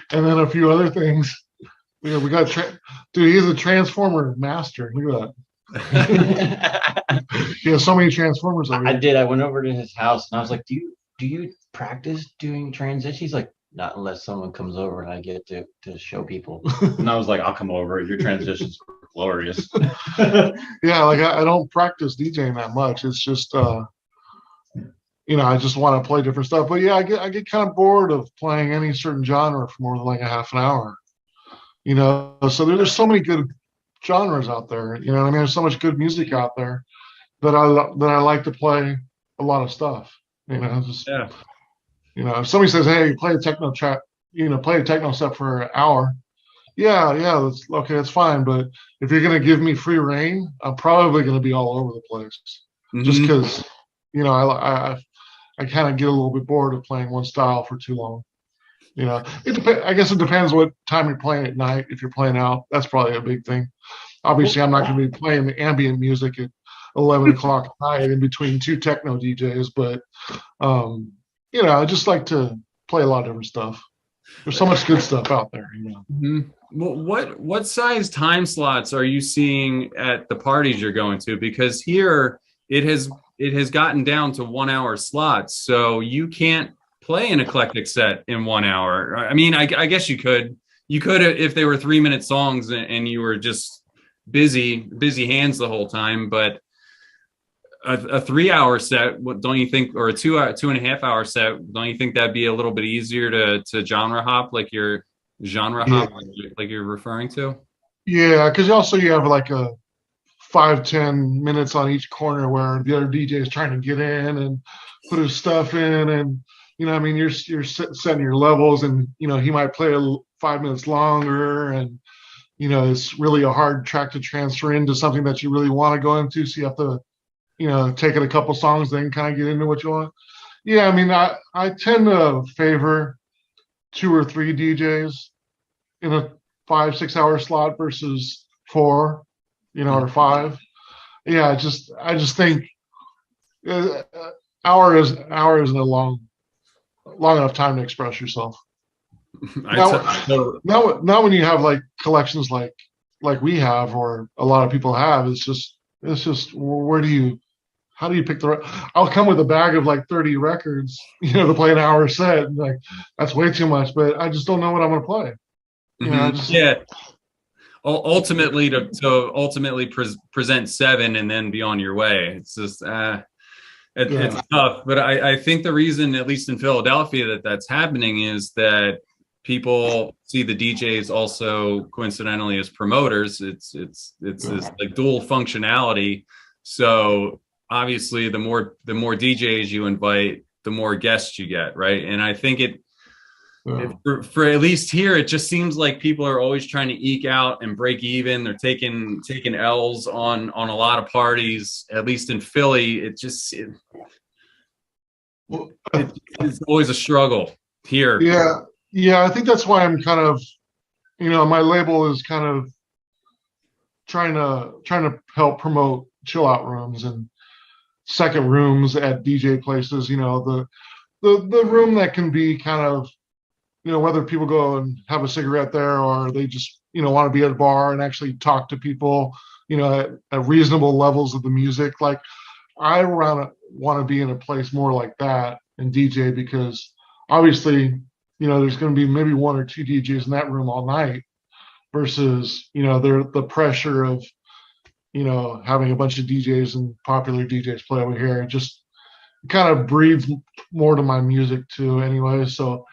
then a few other things. We got dude, he's a transformer master. Look at that. He has so many Transformers over I here. did. I went over to his house and I was like, do you practice doing transition? He's like, not unless someone comes over and I get to show people. And I was like, I'll come over. Your transitions were glorious. Yeah, like I don't practice DJing that much. It's just I just want to play different stuff. But yeah, I get kind of bored of playing any certain genre for more than like a half an hour. So there's so many good genres out there. You know what I mean? There's so much good music out there that I like to play a lot of stuff. Just Yeah. if somebody says, "Hey, play a techno track," play a techno set for an hour. Yeah, that's okay. That's fine. But if you're gonna give me free reign, I'm probably gonna be all over the place. Just Mhm. because, I kind of get a little bit bored of playing one style for too long. I guess it depends what time you're playing at night. If you're playing out, that's probably a big thing. Obviously, I'm not going to be playing the ambient music at 11 o'clock at night in between two techno DJs, but I just like to play a lot of different stuff. There's so much good stuff out there. Mhm. Well, what size time slots are you seeing at the parties you're going to? Because here it has gotten down to 1 hour slots, so you can't play an eclectic set in 1 hour. I mean, I guess you could if they were 3 minute songs and you were just busy hands the whole time, but a 3 hour set, don't you think, or a 2.5 hour set, don't you think that'd be a little bit easier to genre hop, like your genre Yeah, hop, like you're referring to? yeah, because also you have like a 5-10 minutes on each corner where the other DJ is trying to get in and put his stuff in, and I mean, you're setting your levels, and he might play 5 minutes longer, and it's really a hard track to transfer into something that you really want to go into, so you have to take it a couple songs, then kind of get into what you want. Yeah, I mean, I tend to favor 2 or 3 DJs in a 5-6 hour slot versus 4, or 5. Yeah, I just think uh, hour isn't a long enough time to express yourself. Now when you have like collections like we have, or a lot of people have, it's just how do you pick I'll come with a bag of like 30 records, to play an hour set, and like that's way too much, but I just don't know what I'm gonna play. Yeah. Ultimately, to present 7 and then be on your way. It's just it's tough. But I think the reason, at least in Philadelphia, that's happening is that people see the DJs also coincidentally as promoters. It's this like dual functionality. So obviously, the more DJs you invite, the more guests you get, right? And I think for at least here, it just seems like people are always trying to eke out and break even. They're taking L's on a lot of parties. At least in Philly, it's always a struggle here. Yeah. I think that's why I'm kind of, my label is kind of trying to help promote chill out rooms and second rooms at DJ places. The room that can be kind of, whether people go and have a cigarette there, or they just, want to be at a bar and actually talk to people, at reasonable levels of the music. Like I want to be in a place more like that and DJ, because obviously, there's going to be maybe 1 or 2 DJs in that room all night versus, the pressure of, having a bunch of DJs and popular DJs play over here. It just kind of breathes more to my music too anyway. So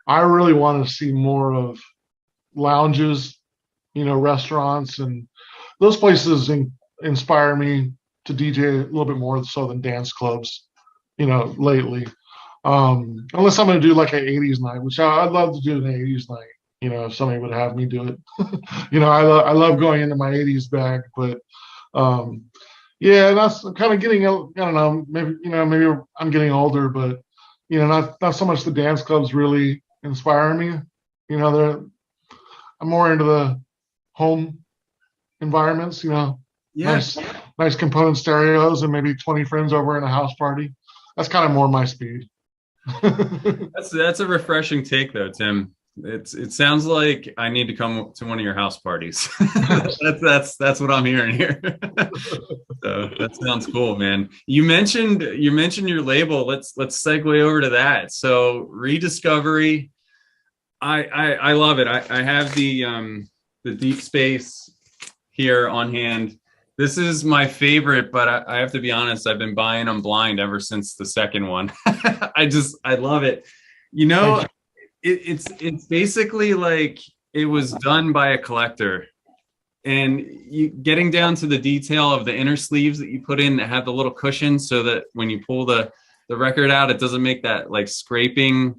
I really want to see more of lounges, restaurants, and those places inspire me to DJ a little bit more so than dance clubs, lately. Unless I'm going to do like an 80s night, which I'd love to do an 80s night, if somebody would have me do it. I love going into my 80s bag, but yeah, and that's kind of getting, I don't know, maybe I'm getting older, but not so much the dance clubs really inspire me. I'm more into the home environments. Yes. Nice component stereos and maybe 20 friends over in a house party. That's kind of more my speed. That's a refreshing take, though, Tim. it sounds like I need to come to one of your house parties. That's what I'm hearing here. So that sounds cool, man. You mentioned your label. Let's segue over to that. So Rediscovery, I love it. I have the Deep Space here on hand. This is my favorite, but I have to be honest, I've been buying them blind ever since the second one. I love it. You know, it's basically like it was done by a collector, and you getting down to the detail of the inner sleeves that you put in that have the little cushion so that when you pull the record out, it doesn't make that like scraping.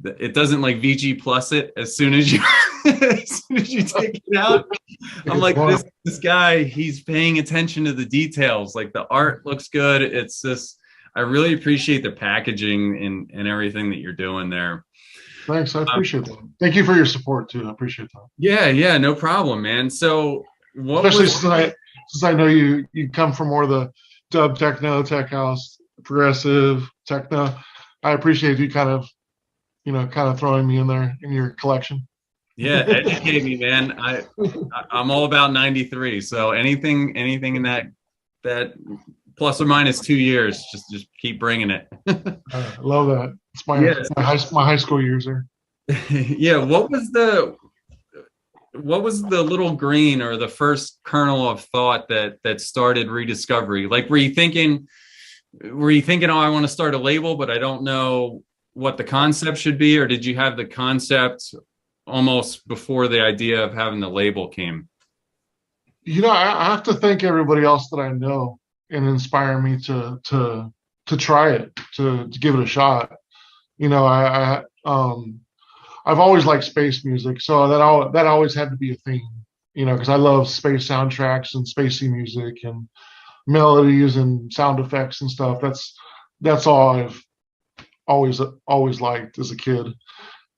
It doesn't like VG plus it as soon as you as soon as you take it out. I'm like, this guy, he's paying attention to the details. Like the art looks good. It's just, I really appreciate the packaging and everything that you're doing there. Thanks, I appreciate that. Thank you for your support too. I appreciate that. Yeah, no problem, man. So especially since I know you come from more of the dub techno, tech house, progressive techno. I appreciate you kind of throwing me in there in your collection. Yeah, educate me, man. I'm all about 93. So anything in that plus or minus 2 years, just keep bringing it. I love that. It's my high school years there. Yeah, what was the little green or the first kernel of thought that started Rediscovery? Like, were you thinking, oh, I want to start a label, but I don't know what the concept should be, or did you have the concept almost before the idea of having the label came? I have to thank everybody else that I know and inspire me to try it, to give it a shot. I've always liked space music, so that always had to be a theme. Because I love space soundtracks and spacey music and melodies and sound effects and stuff. That's all I've always liked as a kid.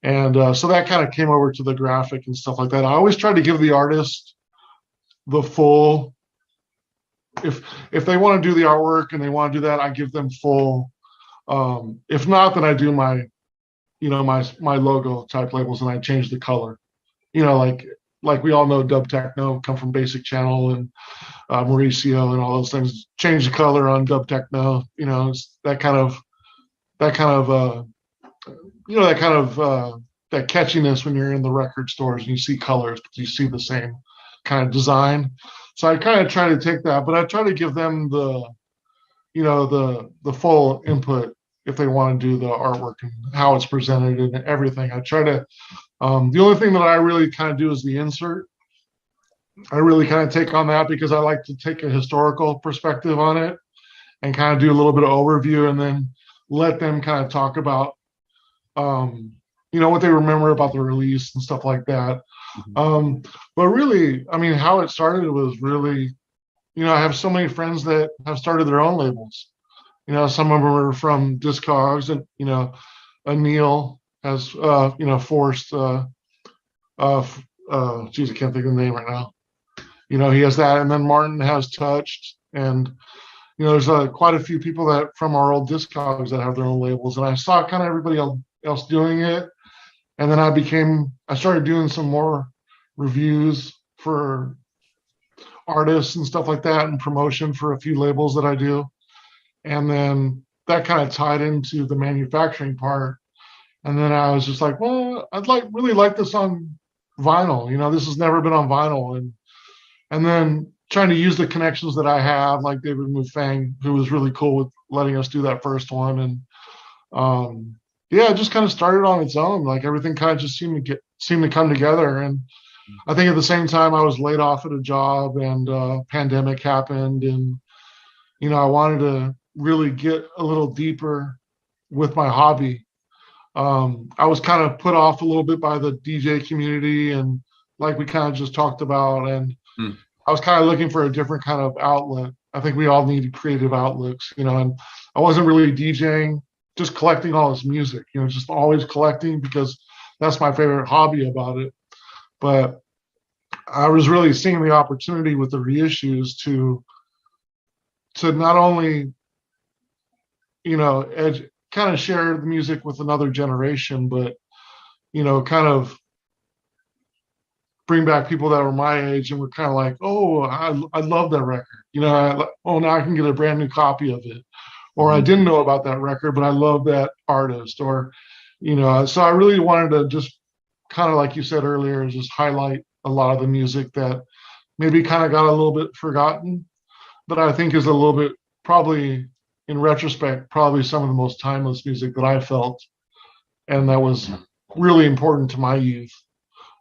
And so that kind of came over to the graphic and stuff like that. I always try to give the artist the full, if they want to do the artwork and they want to do that, I give them full. If not, then I do my logo type labels and I change the color. Like we all know, dub techno come from Basic Channel and Mauricio and all those things. Change the color on dub techno. It's that catchiness when you're in the record stores and you see colors, but you see the same kind of design. So I kind of try to take that, but I try to give them the full input if they want to do the artwork and how it's presented and everything. I try to, the only thing that I really kind of do is the insert. I really kind of take on that because I like to take a historical perspective on it and kind of do a little bit of overview and then let them kind of talk about, what they remember about the release and stuff like that. Mm-hmm. But really, I mean, how it started was really, I have so many friends that have started their own labels. Some of them are from Discogs, and Anil has forced. Geez, I can't think of the name right now. He has that, and then Martin has Touched, and there's quite a few people that from our old Discogs that have their own labels, and I saw kind of everybody else doing it, and then I started doing some more reviews for artists and stuff like that, and promotion for a few labels that I do. And then that kind of tied into the manufacturing part. And then I was just like, well, I'd really like this on vinyl. This has never been on vinyl. And then trying to use the connections that I have, like David Mufang, who was really cool with letting us do that first one. And it just kind of started on its own. Like everything kind of just seemed to come together. And I think at the same time I was laid off at a job and pandemic happened, and I wanted to really get a little deeper with my hobby. I was kind of put off a little bit by the DJ community, and like we kind of just talked about, and I was kind of looking for a different kind of outlet. I think we all need creative outlets, and I wasn't really DJing, just collecting all this music, just always collecting because that's my favorite hobby about it. But I was really seeing the opportunity with the reissues to not only kind of share the music with another generation, but kind of bring back people that were my age and were kind of like, oh, I love that record. Oh, now I can get a brand new copy of it. Or I Mhm. didn't know about that record, but I love that artist. Or, so I really wanted to just kind of like you said earlier, just highlight a lot of the music that maybe kind of got a little bit forgotten, but I think is a little bit probably in retrospect, probably some of the most timeless music that I felt. And that was really important to my youth.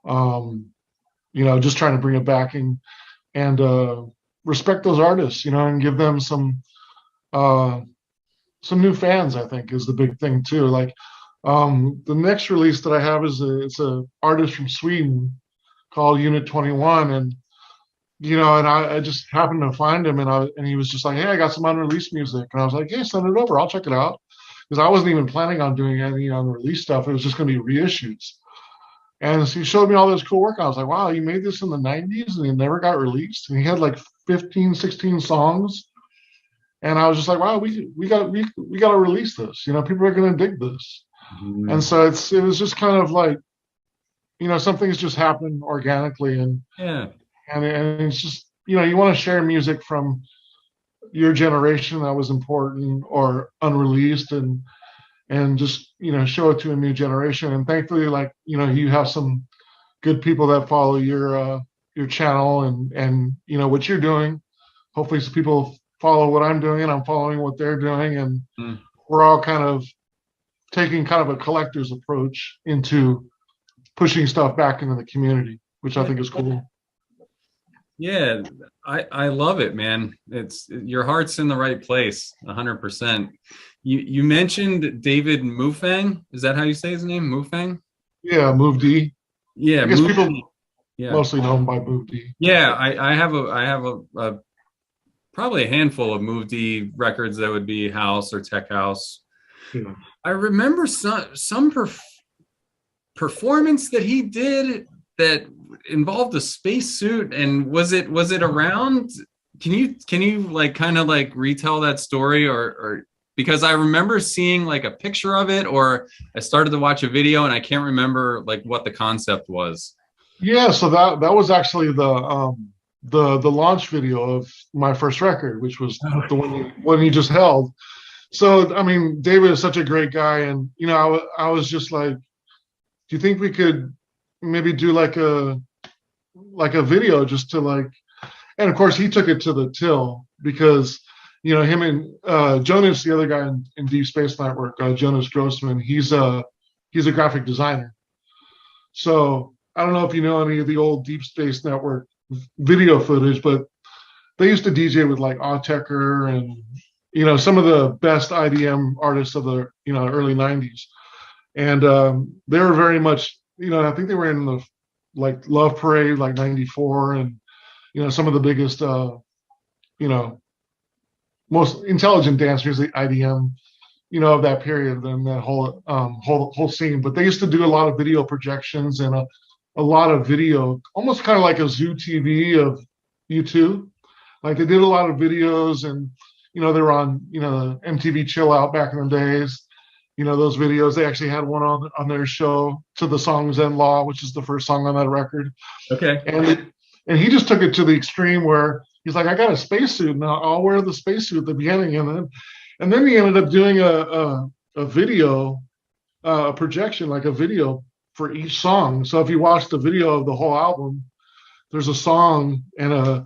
Um, just trying to bring it back and respect those artists, and give them uh, some new fans. I think is the big thing too. Like the next release that I have it's a artist from Sweden called Unit 21, and and I just happened to find him, and he was just like, hey, I got some unreleased music, and I was like, hey, send it over, I'll check it out, because I wasn't even planning on doing any unreleased stuff. It was just going to be reissues. And so he showed me all this cool work. I was like, wow, you made this in the 90s and it never got released. And he had like 15, 16 songs. And I was just like, wow, we got to release this. People are going to dig this. And Mhm. so it was just kind of like, some things just happen organically, Yeah. and it's just, you want to share music from your generation that was important or unreleased, and just show it to a new generation. And thankfully, like you have some good people that follow your channel, and what you're doing. Hopefully some people follow what I'm doing and I'm following what they're doing, and Mm. we're all kind of taking kind of a collector's approach into pushing stuff back into the community, which I Yeah. think is cool. Yeah. I love it, man. It's your heart's in the right place, 100%. You mentioned David Mufang. Is that how you say his name? Mufang? Yeah, Move D. Yeah, I guess Move. people Yeah. mostly know him by Move D. Yeah, I have a probably a handful of Move D records that would be house or tech house. Yeah. I remember some performance that he did that involved a spacesuit, and was it around? Can you like kind of like retell that story, or because I remember seeing like a picture of it, or I started to watch a video and I can't remember like what the concept was. Yeah, so that was actually the launch video of my first record, which was the one you just held. So I mean, David is such a great guy, and I was just like, do you think we could maybe do like a video just to like, and of course he took it to the till, because him and Jonas, the other guy in Deep Space Network, Jonas Grossman, he's a graphic designer. So I don't know if you know any of the old Deep Space Network video footage, but they used to DJ with like Autechre and some of the best IDM artists of the early '90s, and they were very much I think they were in the like Love Parade like '94, and some of the biggest you know most intelligent dancers, the IDM of that period and that whole scene. But they used to do a lot of video projections and a lot of video, almost kind of like a Zoo TV of U2. Like they did a lot of videos, and they were on MTV Chill Out back in the days. Those videos. They actually had one on their show to the song Zen Law, which is the first song on that record. Okay. And he just took it to the extreme where he's like, I got a spacesuit and I'll wear the spacesuit at the beginning, and then he ended up doing a video, a projection, like a video for each song. So if you watch the video of the whole album, there's a song and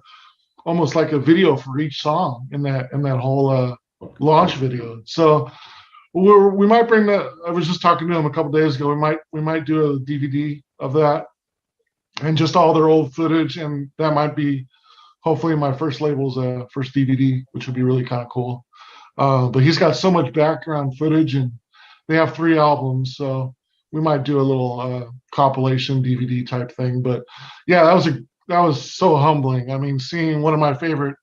almost like a video for each song in that whole launch video. So we might bring that. I was just talking to him a couple days ago. We might do a DVD of that and just all their old footage, and that might be hopefully my first label's first DVD, which would be really kind of cool. But he's got so much background footage, and they have 3 albums, so we might do a little compilation DVD type thing. But yeah, that was so humbling. I mean, seeing one of my favorite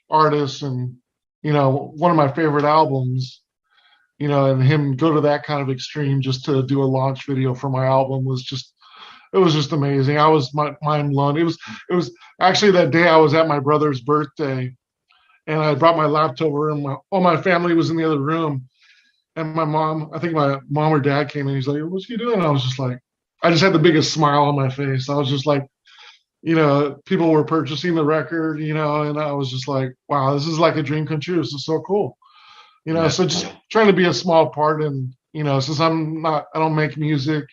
artists and one of my favorite albums, and him go to that kind of extreme just to do a launch video for my album it was just amazing. I was mind blown. It was actually that day I was at my brother's birthday, and I brought my laptop over, and all my family was in the other room. And I think my mom or dad came in. He's like, "What's he doing?" I was just like, I just had the biggest smile on my face. I was just like, people were purchasing the record, and I was just like, wow, this is like a dream come true. This is so cool. Yeah. So just trying to be a small part, and since I don't make music,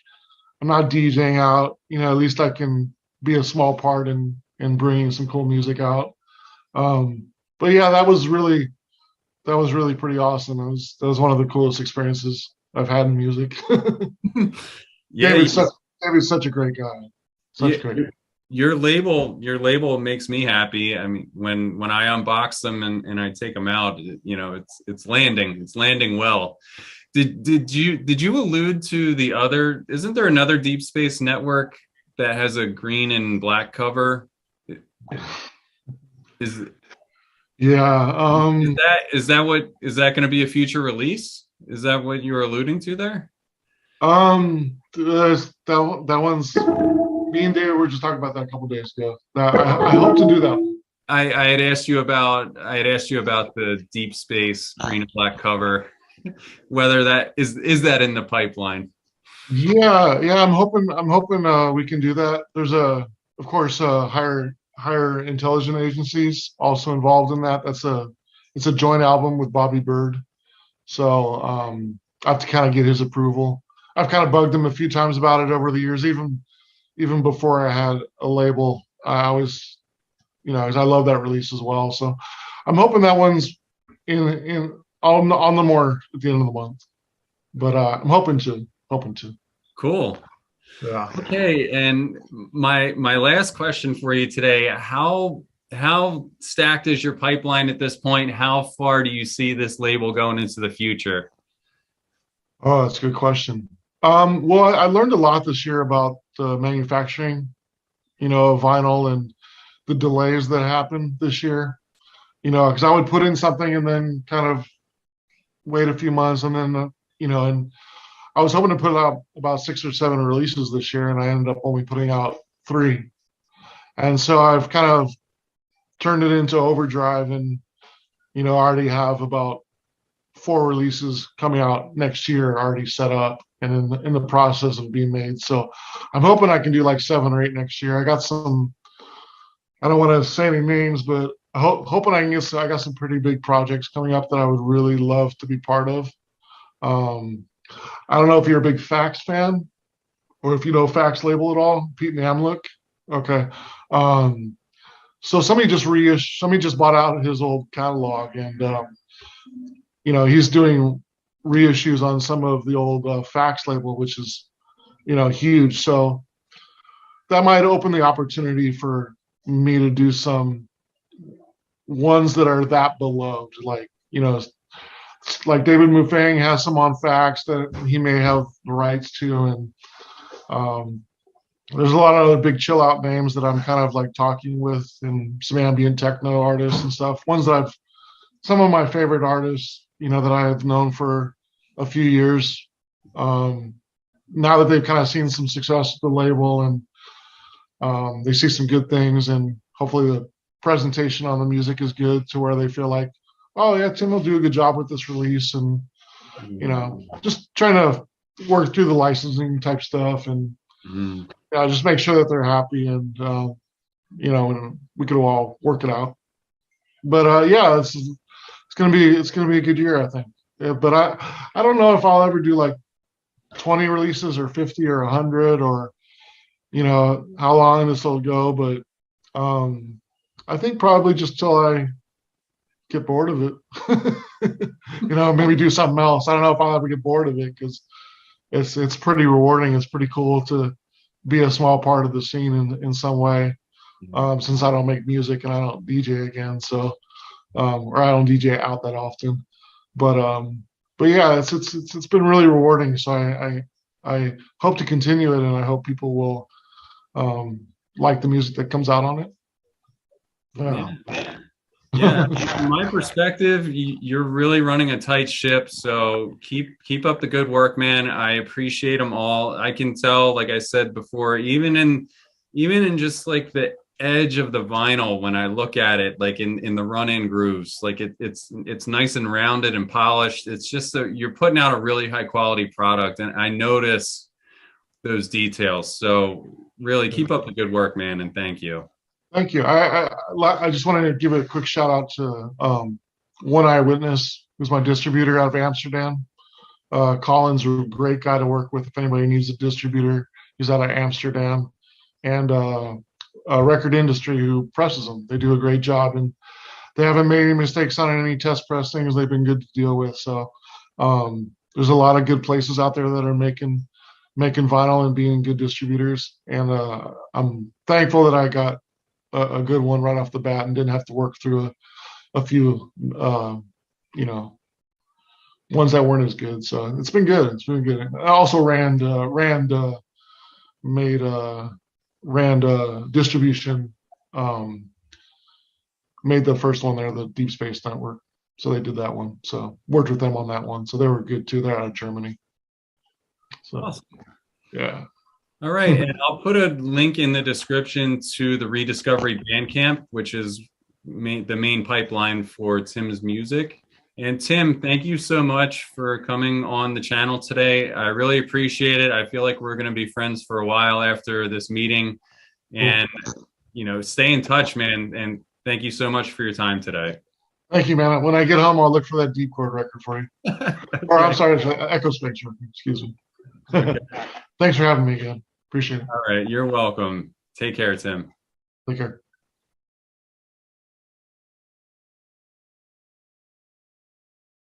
I'm not DJing out, at least I can be a small part in bringing some cool music out. But yeah, that was really pretty awesome. That was one of the coolest experiences I've had in music. Yeah, you, David's such a great guy. Such a great you, guy. your label makes me happy. I mean, when I unbox them and I take them out, it's landing well. Did you allude to the other? Isn't there another Deep Space Network that has a green and black cover? Is Yeah. is that going to be a future release? Is that what you were alluding to there? That one's me and David were just talking about that a couple days ago. I hope to do that. I had asked you about the Deep Space green and black cover, whether that is that in the pipeline. Yeah, I'm hoping we can do that. There's of course higher intelligence agencies also involved in that. It's a joint album with Bobby Bird. So I have to kind of get his approval. I've kind of bugged him a few times about it over the years, even before I had a label. I always, 'cause I love that release as well. So I'm hoping that one's in on the more at the end of the month. But I'm hoping to. Cool. Yeah. Okay, and my last question for you today: how stacked is your pipeline at this point? How far do you see this label going into the future? Oh, that's a good question. Well, I learned a lot this year about the manufacturing, of vinyl and the delays that happened this year. Because I would put in something and then kind of wait a few months, and then and I was hoping to put out about 6 or 7 releases this year, and I ended up only putting out 3. And so I've kind of turned it into overdrive, and I already have about 4 releases coming out next year already set up and in the process of being made. So I'm hoping I can do like 7 or 8 next year. I got some. I don't want to say any names, but hoping I can get. I got some pretty big projects coming up that I would really love to be part of. I don't know if you're a big Fax fan or if you know Fax label at all, Pete Namlick. Okay. So somebody just bought out his old catalog, and he's doing reissues on some of the old Fax label, which is huge. So that might open the opportunity for me to do some ones that are that beloved, like David Mufang has some on Fax that he may have the rights to, and there's a lot of other big chill out names that I'm kind of like talking with, and some ambient techno artists and stuff. Some of my favorite artists, that I have known for a few years. Now that they've kind of seen some success with the label, and they see some good things, and hopefully the presentation on the music is good to where they feel like, oh yeah, Tim will do a good job with this release, and just trying to work through the licensing type stuff, and just make sure that they're happy, and and we could all work it out. But yeah, it's gonna be a good year, I think. Yeah, but I don't know if I'll ever do like 20 releases or 50 or 100, or how long this will go, but I think probably just till I get bored of it. Maybe do something else. I don't know if I'll ever get bored of it, because it's pretty rewarding. It's pretty cool to be a small part of the scene in some way. Since I don't make music and I don't DJ again, so or I don't DJ out that often. But yeah, it's been really rewarding. So I hope to continue it, and I hope people will like the music that comes out on it. Yeah, from my perspective, you're really running a tight ship. So keep up the good work, man. I appreciate them all. I can tell, like I said before, even in just like the edge of the vinyl, when I look at it, like in the run-in grooves, like it's nice and rounded and polished. It's just you're putting out a really high quality product, and I notice those details. So really keep up the good work, man, and thank you. Thank you. I just wanted to give a quick shout out to One Eyewitness, who's my distributor out of Amsterdam. Colin's a great guy to work with if anybody needs a distributor. He's out of Amsterdam. And Record Industry, who presses them. They do a great job, and they haven't made any mistakes on any test press things. They've been good to deal with. So there's a lot of good places out there that are making vinyl and being good distributors. And I'm thankful that I got a good one right off the bat and didn't have to work through a few, ones that weren't as good. So it's been good. It's been good. I also Rand distribution, made the first one there, the Deep Space Network. So they did that one. So worked with them on that one. So they were good too. They're out of Germany. So Awesome. yeah. All right, and I'll put a link in the description to the Rediscovery Bandcamp, which is the main pipeline for Tim's music. And Tim, thank you so much for coming on the channel today. I really appreciate it. I feel like we're going to be friends for a while after this meeting. And, stay in touch, man. And thank you so much for your time today. Thank you, man. When I get home, I'll look for that Deep Chord record for you. Okay. Or I'm sorry, Echo Space record. Excuse me. Okay. Thanks for having me again. Appreciate it. All right. You're welcome. Take care, Tim. Take care.